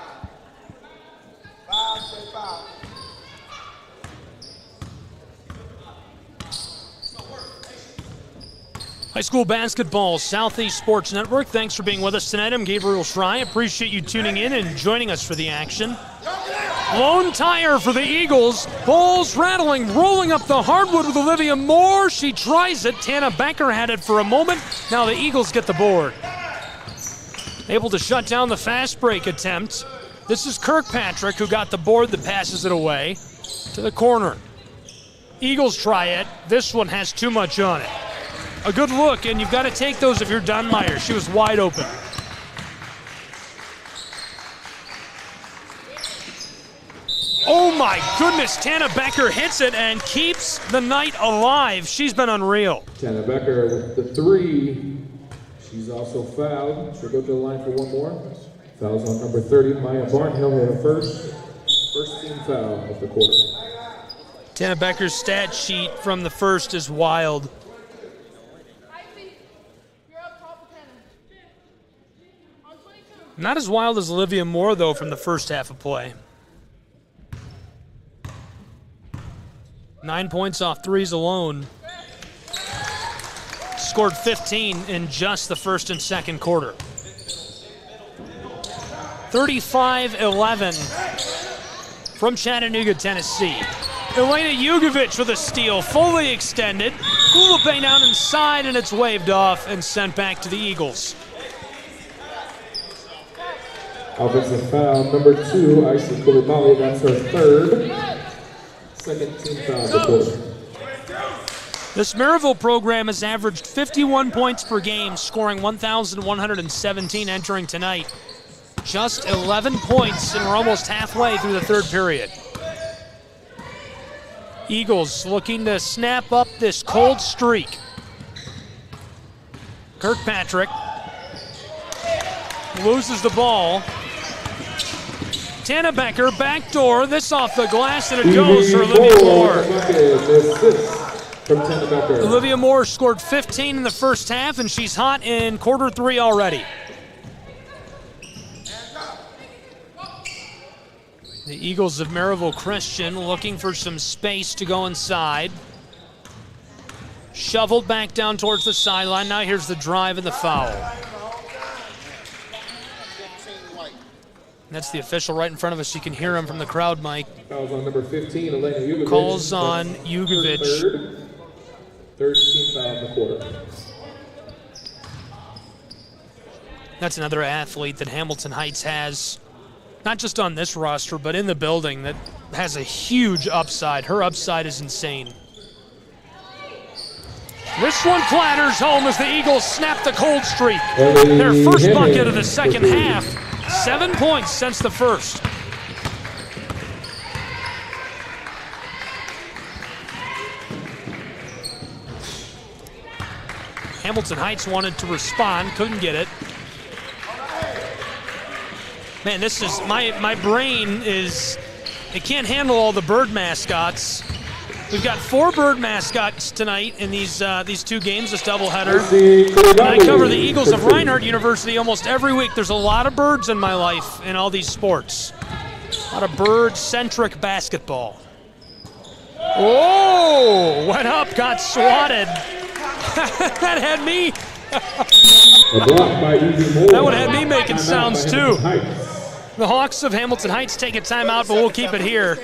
5, straight 5. High school basketball, Southeast Sports Network. Thanks for being with us tonight. I'm Gabriel Schrei. Appreciate you tuning in and joining us for the action. Lone tire for the Eagles. Balls rattling, rolling up the hardwood with Olivia Moore. She tries it. Tana Becker had it for a moment. Now the Eagles get the board. Able to shut down the fast break attempt. This is Kirkpatrick who got the board that passes it away to the corner. Eagles try it. This one has too much on it. A good look, and you've got to take those if you're Dunmeyer. She was wide open. Oh my goodness, Tana Becker hits it and keeps the night alive. She's been unreal. Tana Becker with the 3. She's also fouled. She'll go to the line for one more. Fouls on number 30, Maya Barnhill, her first team foul of the quarter. Tana Becker's stat sheet from the first is wild. Not as wild as Olivia Moore, though, from the first half of play. 9 points off threes alone. Scored 15 in just the first and second quarter. 35-11 from Chattanooga, Tennessee. Elena Jugovic with a steal, fully extended. Hulape down inside, and it's waved off and sent back to the Eagles. Offensive foul number 2, Icy Koulibaly. That's her second team foul of the quarter. This Maryville program has averaged 51 points per game, scoring 1,117 entering tonight. Just 11 points, and we're almost halfway through the third period. Eagles looking to snap up this cold streak. Kirkpatrick loses the ball. Tana Becker, backdoor, this off the glass, and it goes for Olivia Moore. Olivia Moore scored 15 in the first half, and she's hot in quarter 3 already. The Eagles of Maryville Christian looking for some space to go inside. Shoveled back down towards the sideline. Now here's the drive and the foul. That's the official right in front of us. You can hear him from the crowd, Mike. Fouls on number 15, Elena Jugovic. Calls on Jugovic. Third team foul of the quarter. That's another athlete that Hamilton Heights has, not just on this roster, but in the building, that has a huge upside. Her upside is insane. This one clatters home as the Eagles snap the cold streak. Their first bucket of the second half. 7 points since the first. Hamilton Heights wanted to respond, couldn't get it. Man, this is, my brain is, it can't handle all the bird mascots. We've got 4 bird mascots tonight in these 2 games, this doubleheader. And I cover the Eagles of Reinhardt University almost every week. There's a lot of birds in my life in all these sports. A lot of bird-centric basketball. Oh, went up, got swatted. That had me That would have me making sounds too. The Hawks of Hamilton Heights take a timeout, but we'll keep it here.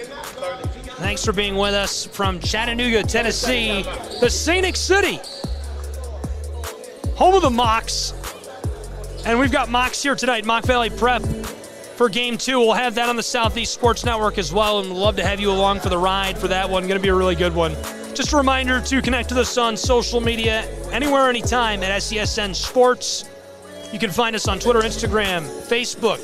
Thanks for being with us from Chattanooga, Tennessee, the scenic city, home of the Mocs. And we've got Mocs here tonight, Mock Valley Prep for Game 2. We'll have that on the Southeast Sports Network as well, and we'd love to have you along for the ride for that one. Going to be a really good one. Just a reminder to connect with us on social media, anywhere, anytime at SESN Sports. You can find us on Twitter, Instagram, Facebook.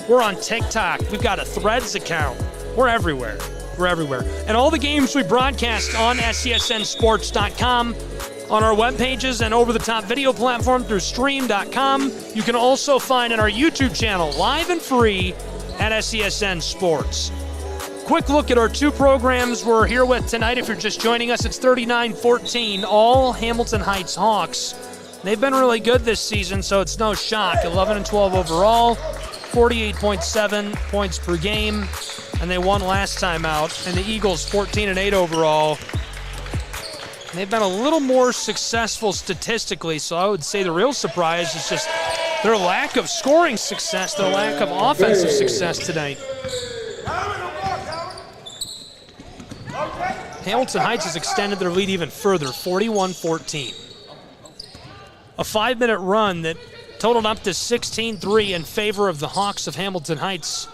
We're on TikTok. We've got a Threads account. We're everywhere. We're everywhere. And all the games we broadcast on SESNsports.com, on our web pages and over-the-top video platform through stream.com. You can also find on our YouTube channel, live and free, at SESN Sports. Quick look at our two programs we're here with tonight. If you're just joining us, it's 39-14, all Hamilton Heights Hawks. They've been really good this season, so it's no shock. 11-12 overall, 48.7 points per game, and they won last time out. And the Eagles, 14-8 overall. They've been a little more successful statistically, so I would say the real surprise is just their lack of scoring success, their lack of offensive success tonight. Hamilton Heights has extended their lead even further, 41-14. A 5-minute run that totaled up to 16-3 in favor of the Hawks of Hamilton Heights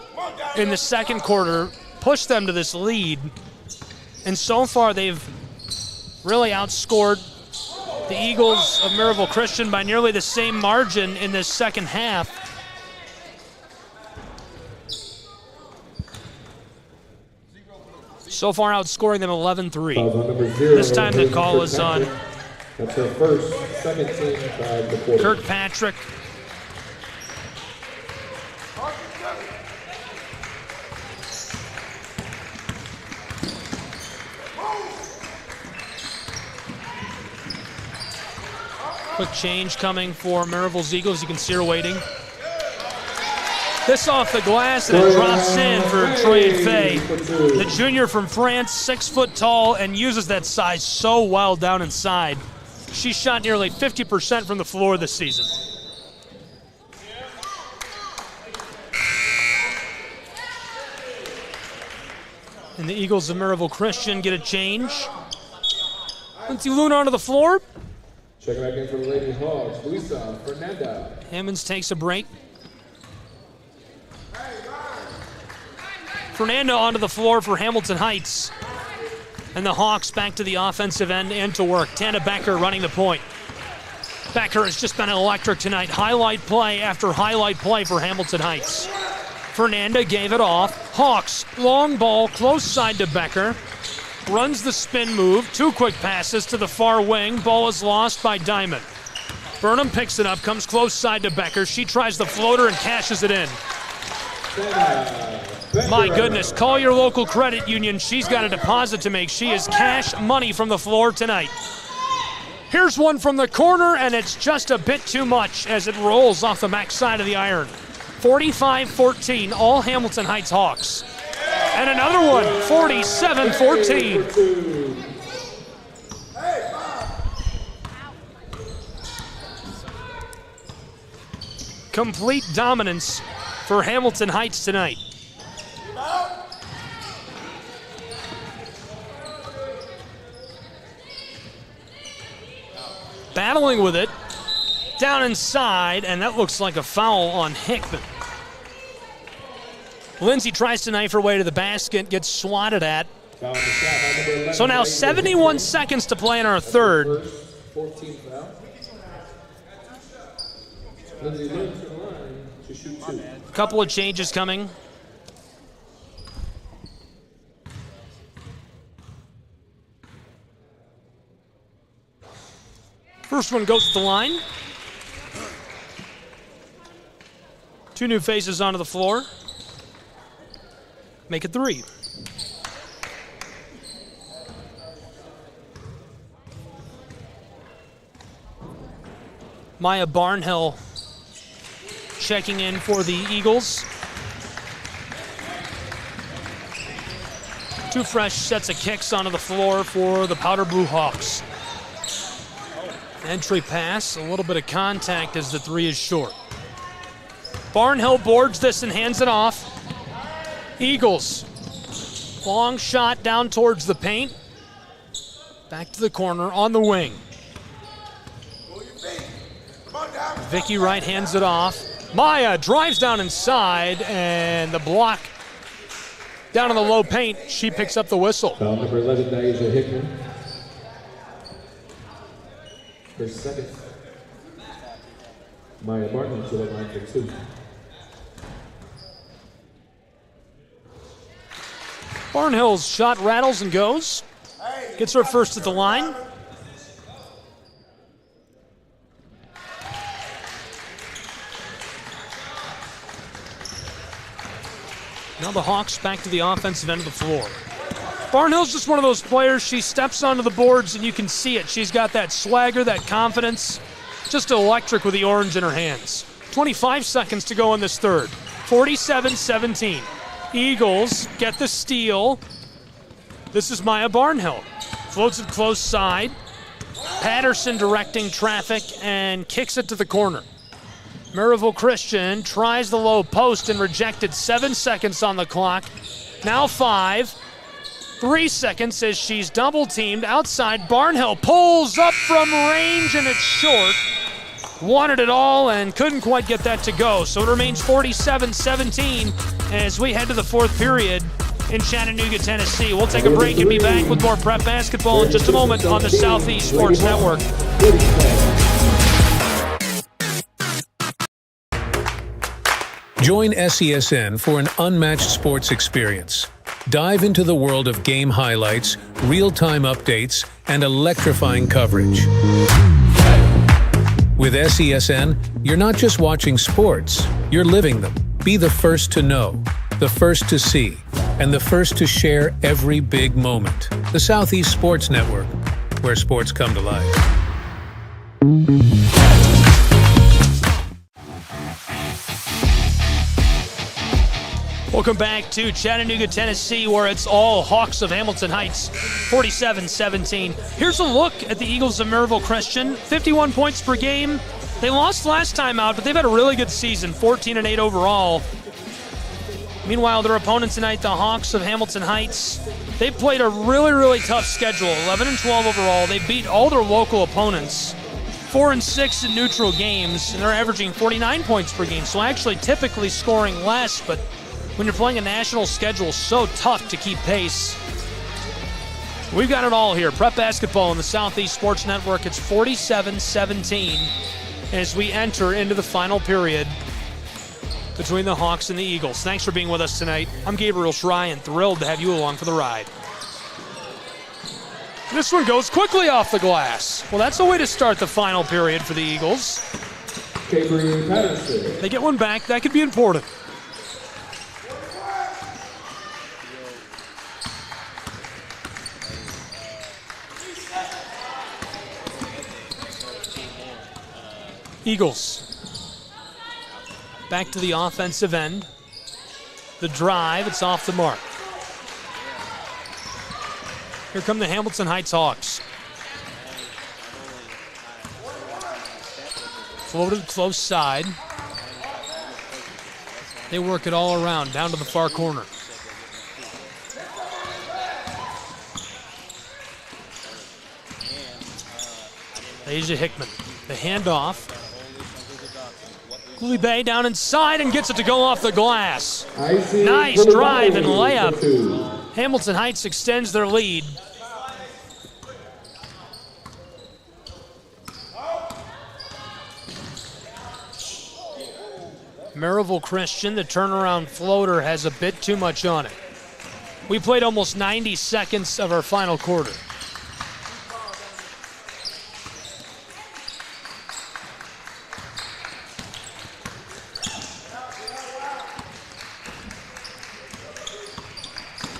in the second quarter, pushed them to this lead. And so far, they've really outscored the Eagles of Maryville Christian by nearly the same margin in this second half. So far, outscoring them 11-3. This time the call is on That's her first, second team of the quarter. Kirkpatrick. Quick change coming for Maryville's Eagles. You can see her waiting. This off the glass, and it drops in for Troy Fay. The junior from France, 6 foot tall, and uses that size so well down inside. She shot nearly 50% from the floor this season. And the Eagles of Maryville Christian get a change. Lindsay Luna onto the floor. Checking back in for the Lady Hawks, Luisa Fernanda. Hammonds takes a break. Fernando onto the floor for Hamilton Heights. And the Hawks back to the offensive end and to work. Tana Becker running the point. Becker has just been electric tonight. Highlight play after highlight play for Hamilton Heights. Fernanda gave it off. Hawks, long ball, close side to Becker. Runs the spin move. 2 quick passes to the far wing. Ball is lost by Diamond. Burnham picks it up, comes close side to Becker. She tries the floater and cashes it in. My goodness, call your local credit union. She's got a deposit to make. She is cash money from the floor tonight. Here's one from the corner, and it's just a bit too much as it rolls off the back side of the iron. 45-14, all Hamilton Heights Hawks. And another one, 47-14. Complete dominance for Hamilton Heights tonight. Battling with it, down inside, and that looks like a foul on Hickman. Lindsay tries to knife her way to the basket, gets swatted at. So now 71 seconds to play in our third. Couple of changes coming. First one goes to the line. 2 new faces onto the floor. Make it 3. Maya Barnhill checking in for the Eagles. 2 fresh sets of kicks onto the floor for the Powder Blue Hawks. Entry pass, a little bit of contact as the three is short. Barnhill boards this and hands it off. Eagles. Long shot down towards the paint. Back to the corner on the wing. Vicky Wright hands it off. Maya drives down inside, and the block down in the low paint. She picks up the whistle. Foul number 11, Naisha Hickman. Her second. Maya Barton to the line for 2. Barnhill's shot rattles and goes. Gets her first at the line. Now the Hawks back to the offensive end of the floor. Barnhill's just one of those players. She steps onto the boards and you can see it. She's got that swagger, that confidence. Just electric with the orange in her hands. 25 seconds to go in this third. 47-17. Eagles get the steal. This is Maya Barnhill. Floats it close side. Patterson directing traffic and kicks it to the corner. Maryville Christian tries the low post and rejected. 7 seconds on the clock. Now 5. 3 seconds as she's double teamed outside. Barnhill pulls up from range and it's short. Wanted it all and couldn't quite get that to go. So it remains 47-17 as we head to the fourth period in Chattanooga, Tennessee. We'll take a break and be back with more prep basketball in just a moment on the Southeast Sports Network. Join SESN for an unmatched sports experience. Dive into the world of game highlights, real-time updates, and electrifying coverage. With SESN, you're not just watching sports, you're living them. Be the first to know, the first to see, and the first to share every big moment. The Southeast Sports Network, where sports come to life. Welcome back to Chattanooga, Tennessee, where it's all Hawks of Hamilton Heights, 47-17. Here's a look at the Eagles of Maryville Christian, 51 points per game. They lost last time out, but they've had a really good season, 14-8 overall. Meanwhile, their opponent tonight, the Hawks of Hamilton Heights, they played a really, really tough schedule, 11-12 overall. They beat all their local opponents, 4-6 in neutral games, and they're averaging 49 points per game, so actually typically scoring less, but when you're playing a national schedule, so tough to keep pace. We've got it all here. Prep basketball on the Southeast Sports Network. It's 47-17 as we enter into the final period between the Hawks and the Eagles. Thanks for being with us tonight. I'm Gabriel Schrei and thrilled to have you along for the ride. This one goes quickly off the glass. Well, that's a way to start the final period for the Eagles. They get one back. That could be important. Eagles back to the offensive end. The drive, it's off the mark. Here come the Hamilton Heights Hawks. Floated close side. They work it all around, down to the far corner. Asia Hickman, the handoff. Cooley Bay down inside and gets it to go off the glass. Nice drive and layup. Hamilton Heights extends their lead. Maryville Christian, the turnaround floater, has a bit too much on it. We played almost 90 seconds of our final quarter.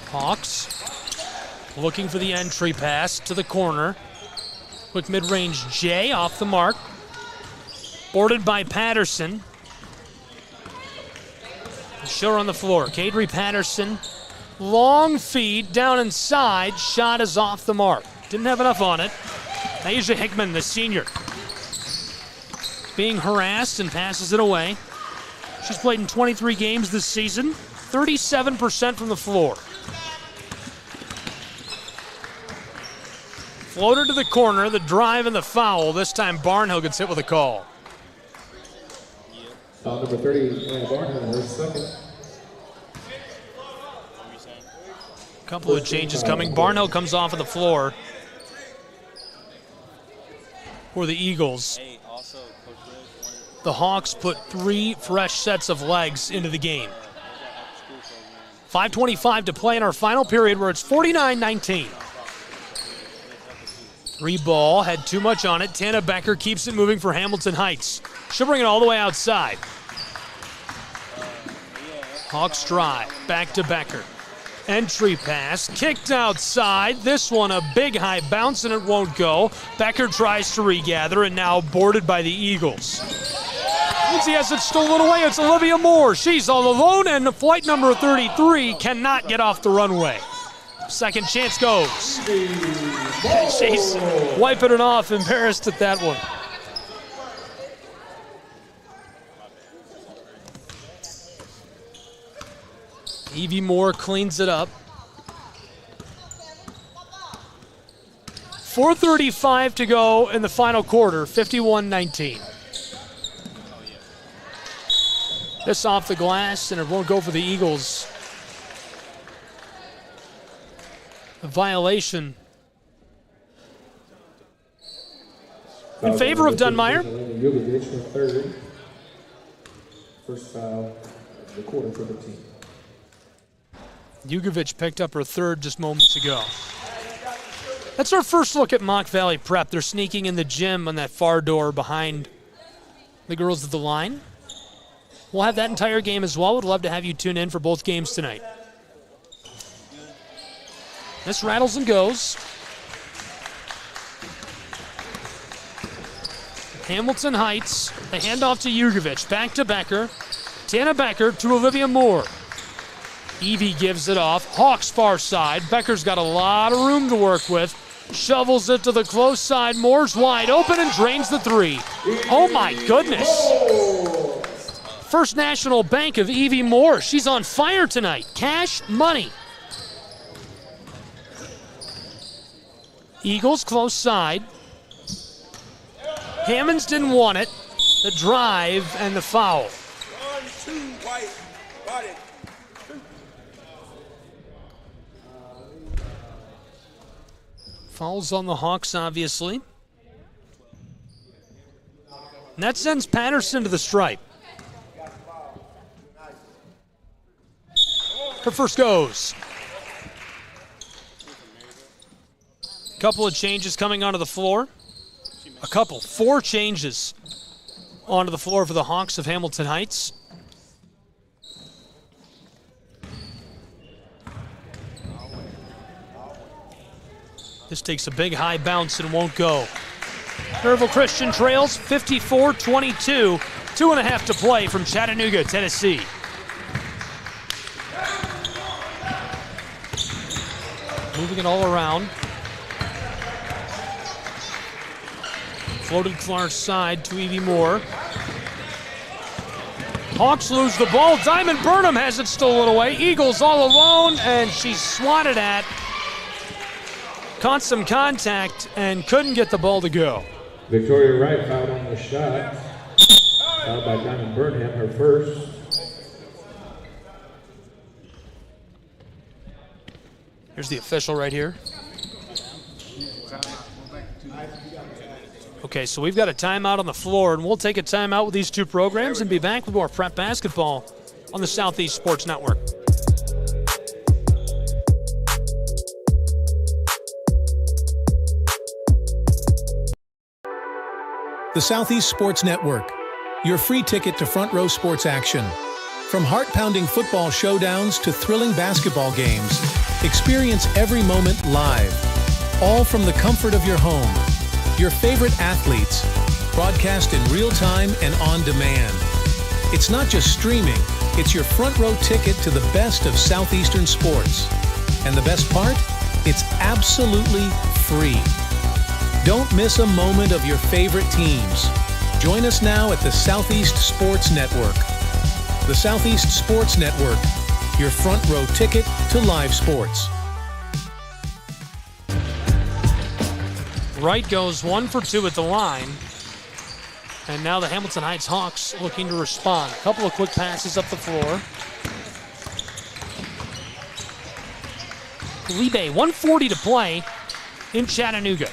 Hawks looking for the entry pass to the corner. Quick mid-range J off the mark. Boarded by Patterson. Sure on the floor. Kadri Patterson. Long feed down inside. Shot is off the mark. Didn't have enough on it. Asia Hickman, the senior. being harassed and passes it away. She's played in 23 games this season, 37% from the floor. Floater to the corner, the drive and the foul. This time Barnhill gets hit with a call. Foul number 30, Maya Barnhill, her second. Couple of changes coming. Barnhill comes off of the floor for the Eagles. The Hawks put 3 fresh sets of legs into the game. 5:25 to play in our final period where it's 49-19. 3 ball, had too much on it. Tana Becker keeps it moving for Hamilton Heights. She'll bring it all the way outside. Hawks drive, back to Becker. Entry pass, kicked outside. This one a big high bounce and it won't go. Becker tries to regather and now boarded by the Eagles. Lindsay has it stolen away. It's Olivia Moore. She's all alone and flight number 33 cannot get off the runway. Second chance goes. She's wiping it off, embarrassed at that one. Evie Moore cleans it up. 4:35 to go in the final quarter, 51-19. This off the glass, and it won't go for the Eagles. A violation in favor of Dunmire. First foul of the quarter for the team. Jugovic picked up her third just moments ago. That's our first look at Mock Valley Prep. They're sneaking in the gym on that far door behind the girls at the line. We'll have that entire game as well. Would love to have you tune in for both games tonight. This rattles and goes. Hamilton Heights, the handoff to Jugovic, back to Becker. Tana Becker to Olivia Moore. Evie gives it off. Hawks far side. Becker's got a lot of room to work with. Shovels it to the close side. Moore's wide open and drains the 3. Oh my goodness. First National Bank of Evie Moore. She's on fire tonight. Cash money. Eagles close side. Hammonds didn't want it. The drive and the foul. 1, 2, white, got it. Fouls on the Hawks, obviously. And that sends Patterson to the stripe. Her first goes. Couple of changes coming onto the floor. 4 changes onto the floor for the Hawks of Hamilton Heights. This takes a big high bounce and won't go. Maryville Christian trails 54-22. 2.5 to play from Chattanooga, Tennessee. Moving it all around. Floated far side to Evie Moore. Hawks lose the ball. Diamond Burnham has it stolen away. Eagles all alone, and she's swatted at. Caught some contact and couldn't get the ball to go. Victoria Wright fouled on the shot. Fouled by Diamond Burnham, her first. Here's the official right here. Okay, so we've got a timeout on the floor, and we'll take a timeout with these two programs and be back with more prep basketball on the Southeast Sports Network. The Southeast Sports Network, your free ticket to front row sports action. From heart-pounding football showdowns to thrilling basketball games, experience every moment live, all from the comfort of your home. Your favorite athletes, broadcast in real time and on demand. It's not just streaming, it's your front row ticket to the best of Southeastern sports. And the best part? It's absolutely free. Don't miss a moment of your favorite teams. Join us now at the Southeast Sports Network. The Southeast Sports Network, your front row ticket to live sports. Wright goes 1 for 2 at the line. And now the Hamilton Heights Hawks looking to respond. A couple of quick passes up the floor. Libe, 1:40 to play in Chattanooga.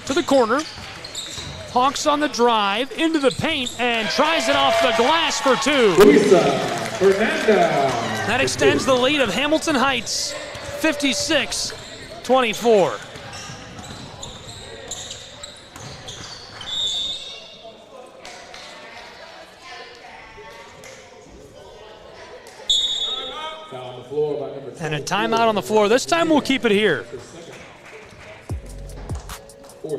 To the corner. Hawks on the drive, into the paint, and tries it off the glass for 2. That extends the lead of Hamilton Heights, 56-24. And a timeout on the floor. This time we'll keep it here.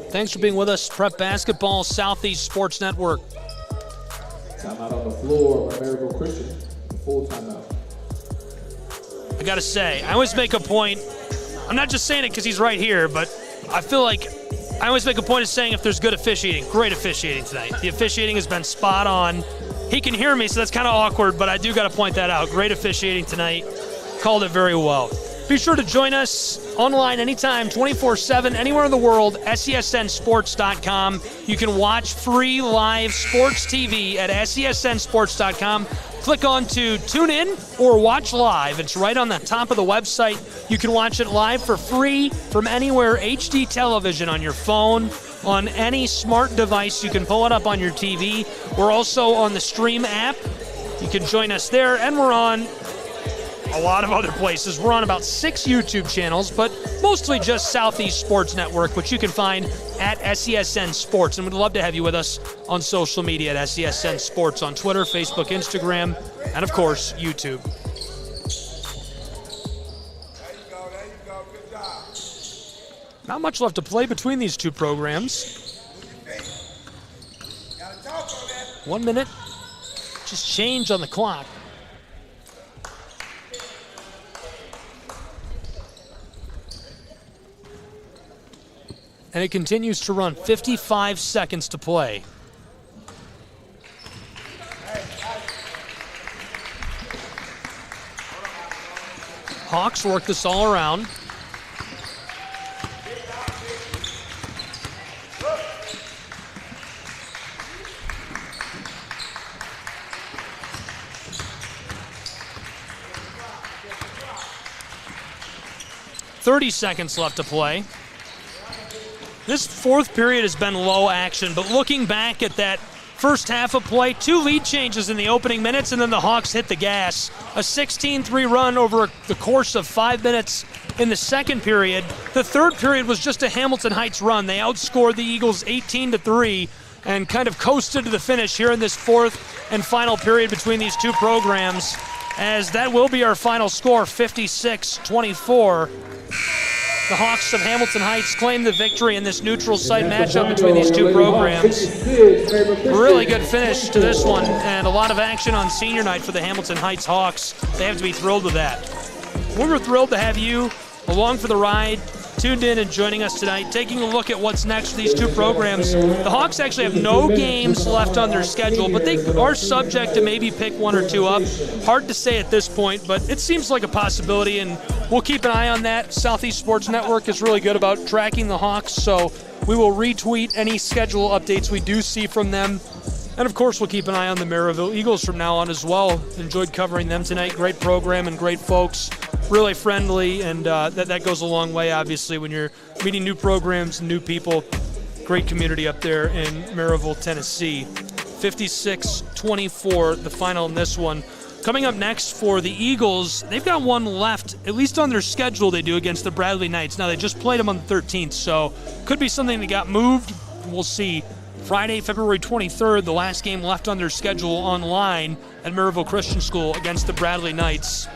Thanks for being with us. Prep Basketball, Southeast Sports Network. Timeout on the floor by Maryville Christian. Full timeout. I gotta say, I always make a point. I'm not just saying it because he's right here, but I feel like I always make a point of saying if there's good officiating, great officiating tonight. The officiating has been spot on. He can hear me, so that's kind of awkward, but I do got to point that out. Great officiating tonight. Called it very well. Be sure to join us online anytime, 24/7, anywhere in the world, SESNsports.com. You can watch free live sports TV at SESNsports.com. Click on to tune in or watch live. It's right on the top of the website. You can watch it live for free from anywhere, HD television on your phone, on any smart device. You can pull it up on your TV. We're also on the Stream app. You can join us there, and we're on a lot of other places. We're on about 6 YouTube channels, but mostly just Southeast Sports Network, which you can find at SESN Sports. And we'd love to have you with us on social media at SESN Sports on Twitter, Facebook, Instagram, and of course, YouTube. Not much left to play between these two programs. 1 minute, just change on the clock. And it continues to run. 55 seconds to play. Hawks work this all around. .30 seconds left to play. This fourth period has been low action, but looking back at that first half of play, 2 lead changes in the opening minutes, and then the Hawks hit the gas. A 16-3 run over the course of 5 minutes in the second period. The third period was just a Hamilton Heights run. They outscored the Eagles 18-3 and kind of coasted to the finish here in this fourth and final period between these two programs, as that will be our final score, 56-24. The Hawks of Hamilton Heights claim the victory in this neutral site matchup between these two programs. Really good finish to this one, and a lot of action on senior night for the Hamilton Heights Hawks. They have to be thrilled with that. We were thrilled to have you along for the ride, tuned in and joining us tonight, taking a look at what's next for these two programs. The Hawks actually have no games left on their schedule, but they are subject to maybe pick 1 or 2 up. Hard to say at this point, but it seems like a possibility, and we'll keep an eye on that. Southeast Sports Network is really good about tracking the Hawks, so we will retweet any schedule updates we do see from them. And of course, we'll keep an eye on the Maryville Eagles from now on as well. Enjoyed covering them tonight. Great program and great folks. Really friendly, and that goes a long way, obviously, when you're meeting new programs and new people. Great community up there in Maryville, Tennessee. 56-24, the final in this one. Coming up next for the Eagles, they've got one left, at least on their schedule they do, against the Bradley Knights. Now, they just played them on the 13th, so could be something that got moved. We'll see. Friday, February 23rd, the last game left on their schedule online at Maryville Christian School against the Bradley Knights.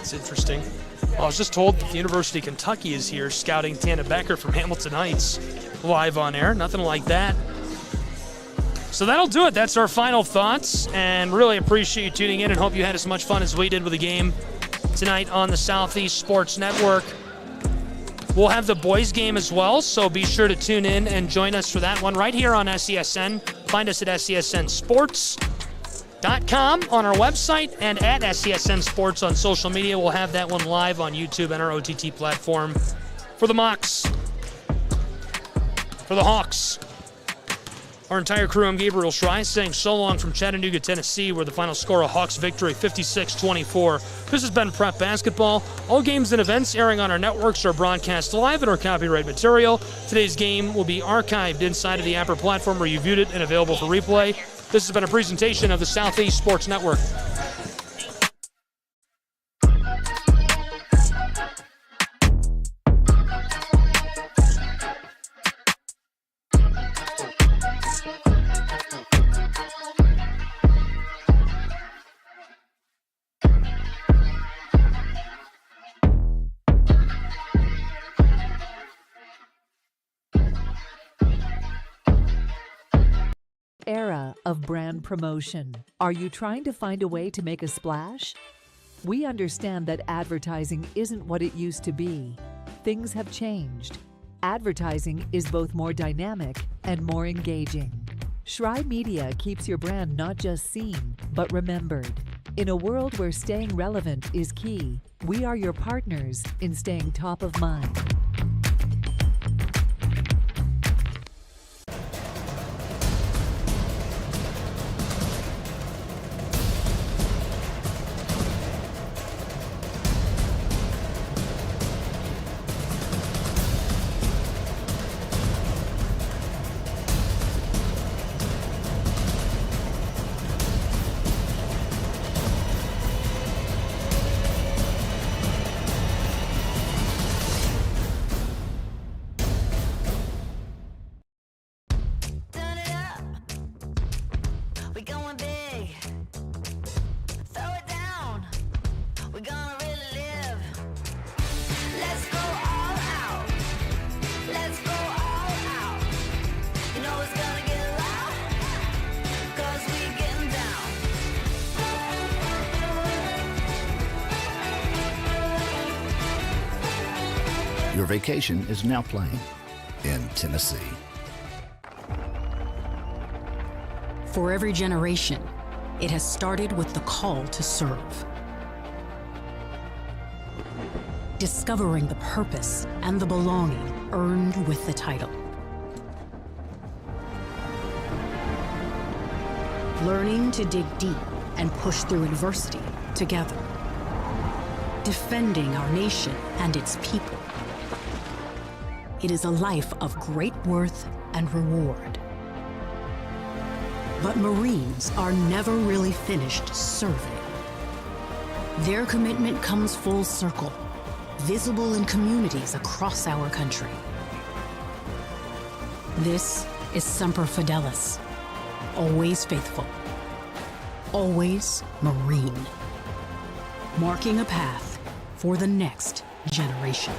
It's interesting. Well, I was just told that the University of Kentucky is here scouting Tana Becker from Hamilton Heights live on air. Nothing like that. So that'll do it. That's our final thoughts, and really appreciate you tuning in and hope you had as much fun as we did with the game tonight on the Southeast Sports Network. We'll have the boys game as well, so be sure to tune in and join us for that one right here on SESN. Find us at SESNsports.com on our website and at SESN Sports on social media. We'll have that one live on YouTube and our OTT platform. For the Mocs, for the Hawks, our entire crew, I'm Gabriel Schrei saying so long from Chattanooga, Tennessee, where the final score, a Hawks victory, 56-24. This has been Prep Basketball. All games and events airing on our networks are broadcast live in our copyright material. Today's game will be archived inside of the Apper platform where you viewed it and available for replay. This has been a presentation of the Southeast Sports Network. Era of brand promotion. Are you trying to find a way to make a splash? We understand that advertising isn't what it used to be. Things have changed. Advertising is both more dynamic and more engaging. Schrei Media keeps your brand not just seen, but remembered. In a world where staying relevant is key, we are your partners in staying top of mind. Your vacation is now playing in Tennessee. For every generation, it has started with the call to serve. Discovering the purpose and the belonging earned with the title. Learning to dig deep and push through adversity together. Defending our nation and its people. It is a life of great worth and reward. But Marines are never really finished serving. Their commitment comes full circle, visible in communities across our country. This is Semper Fidelis, always faithful, always Marine, marking a path for the next generation.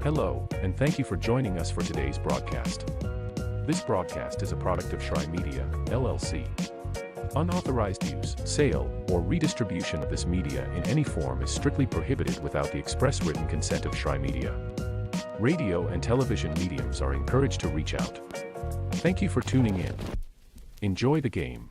Hello, and thank you for joining us for today's broadcast. This broadcast is a product of Shry Media, LLC. Unauthorized use, sale, or redistribution of this media in any form is strictly prohibited without the express written consent of Shry Media. Radio and television mediums are encouraged to reach out. Thank you for tuning in. Enjoy the game.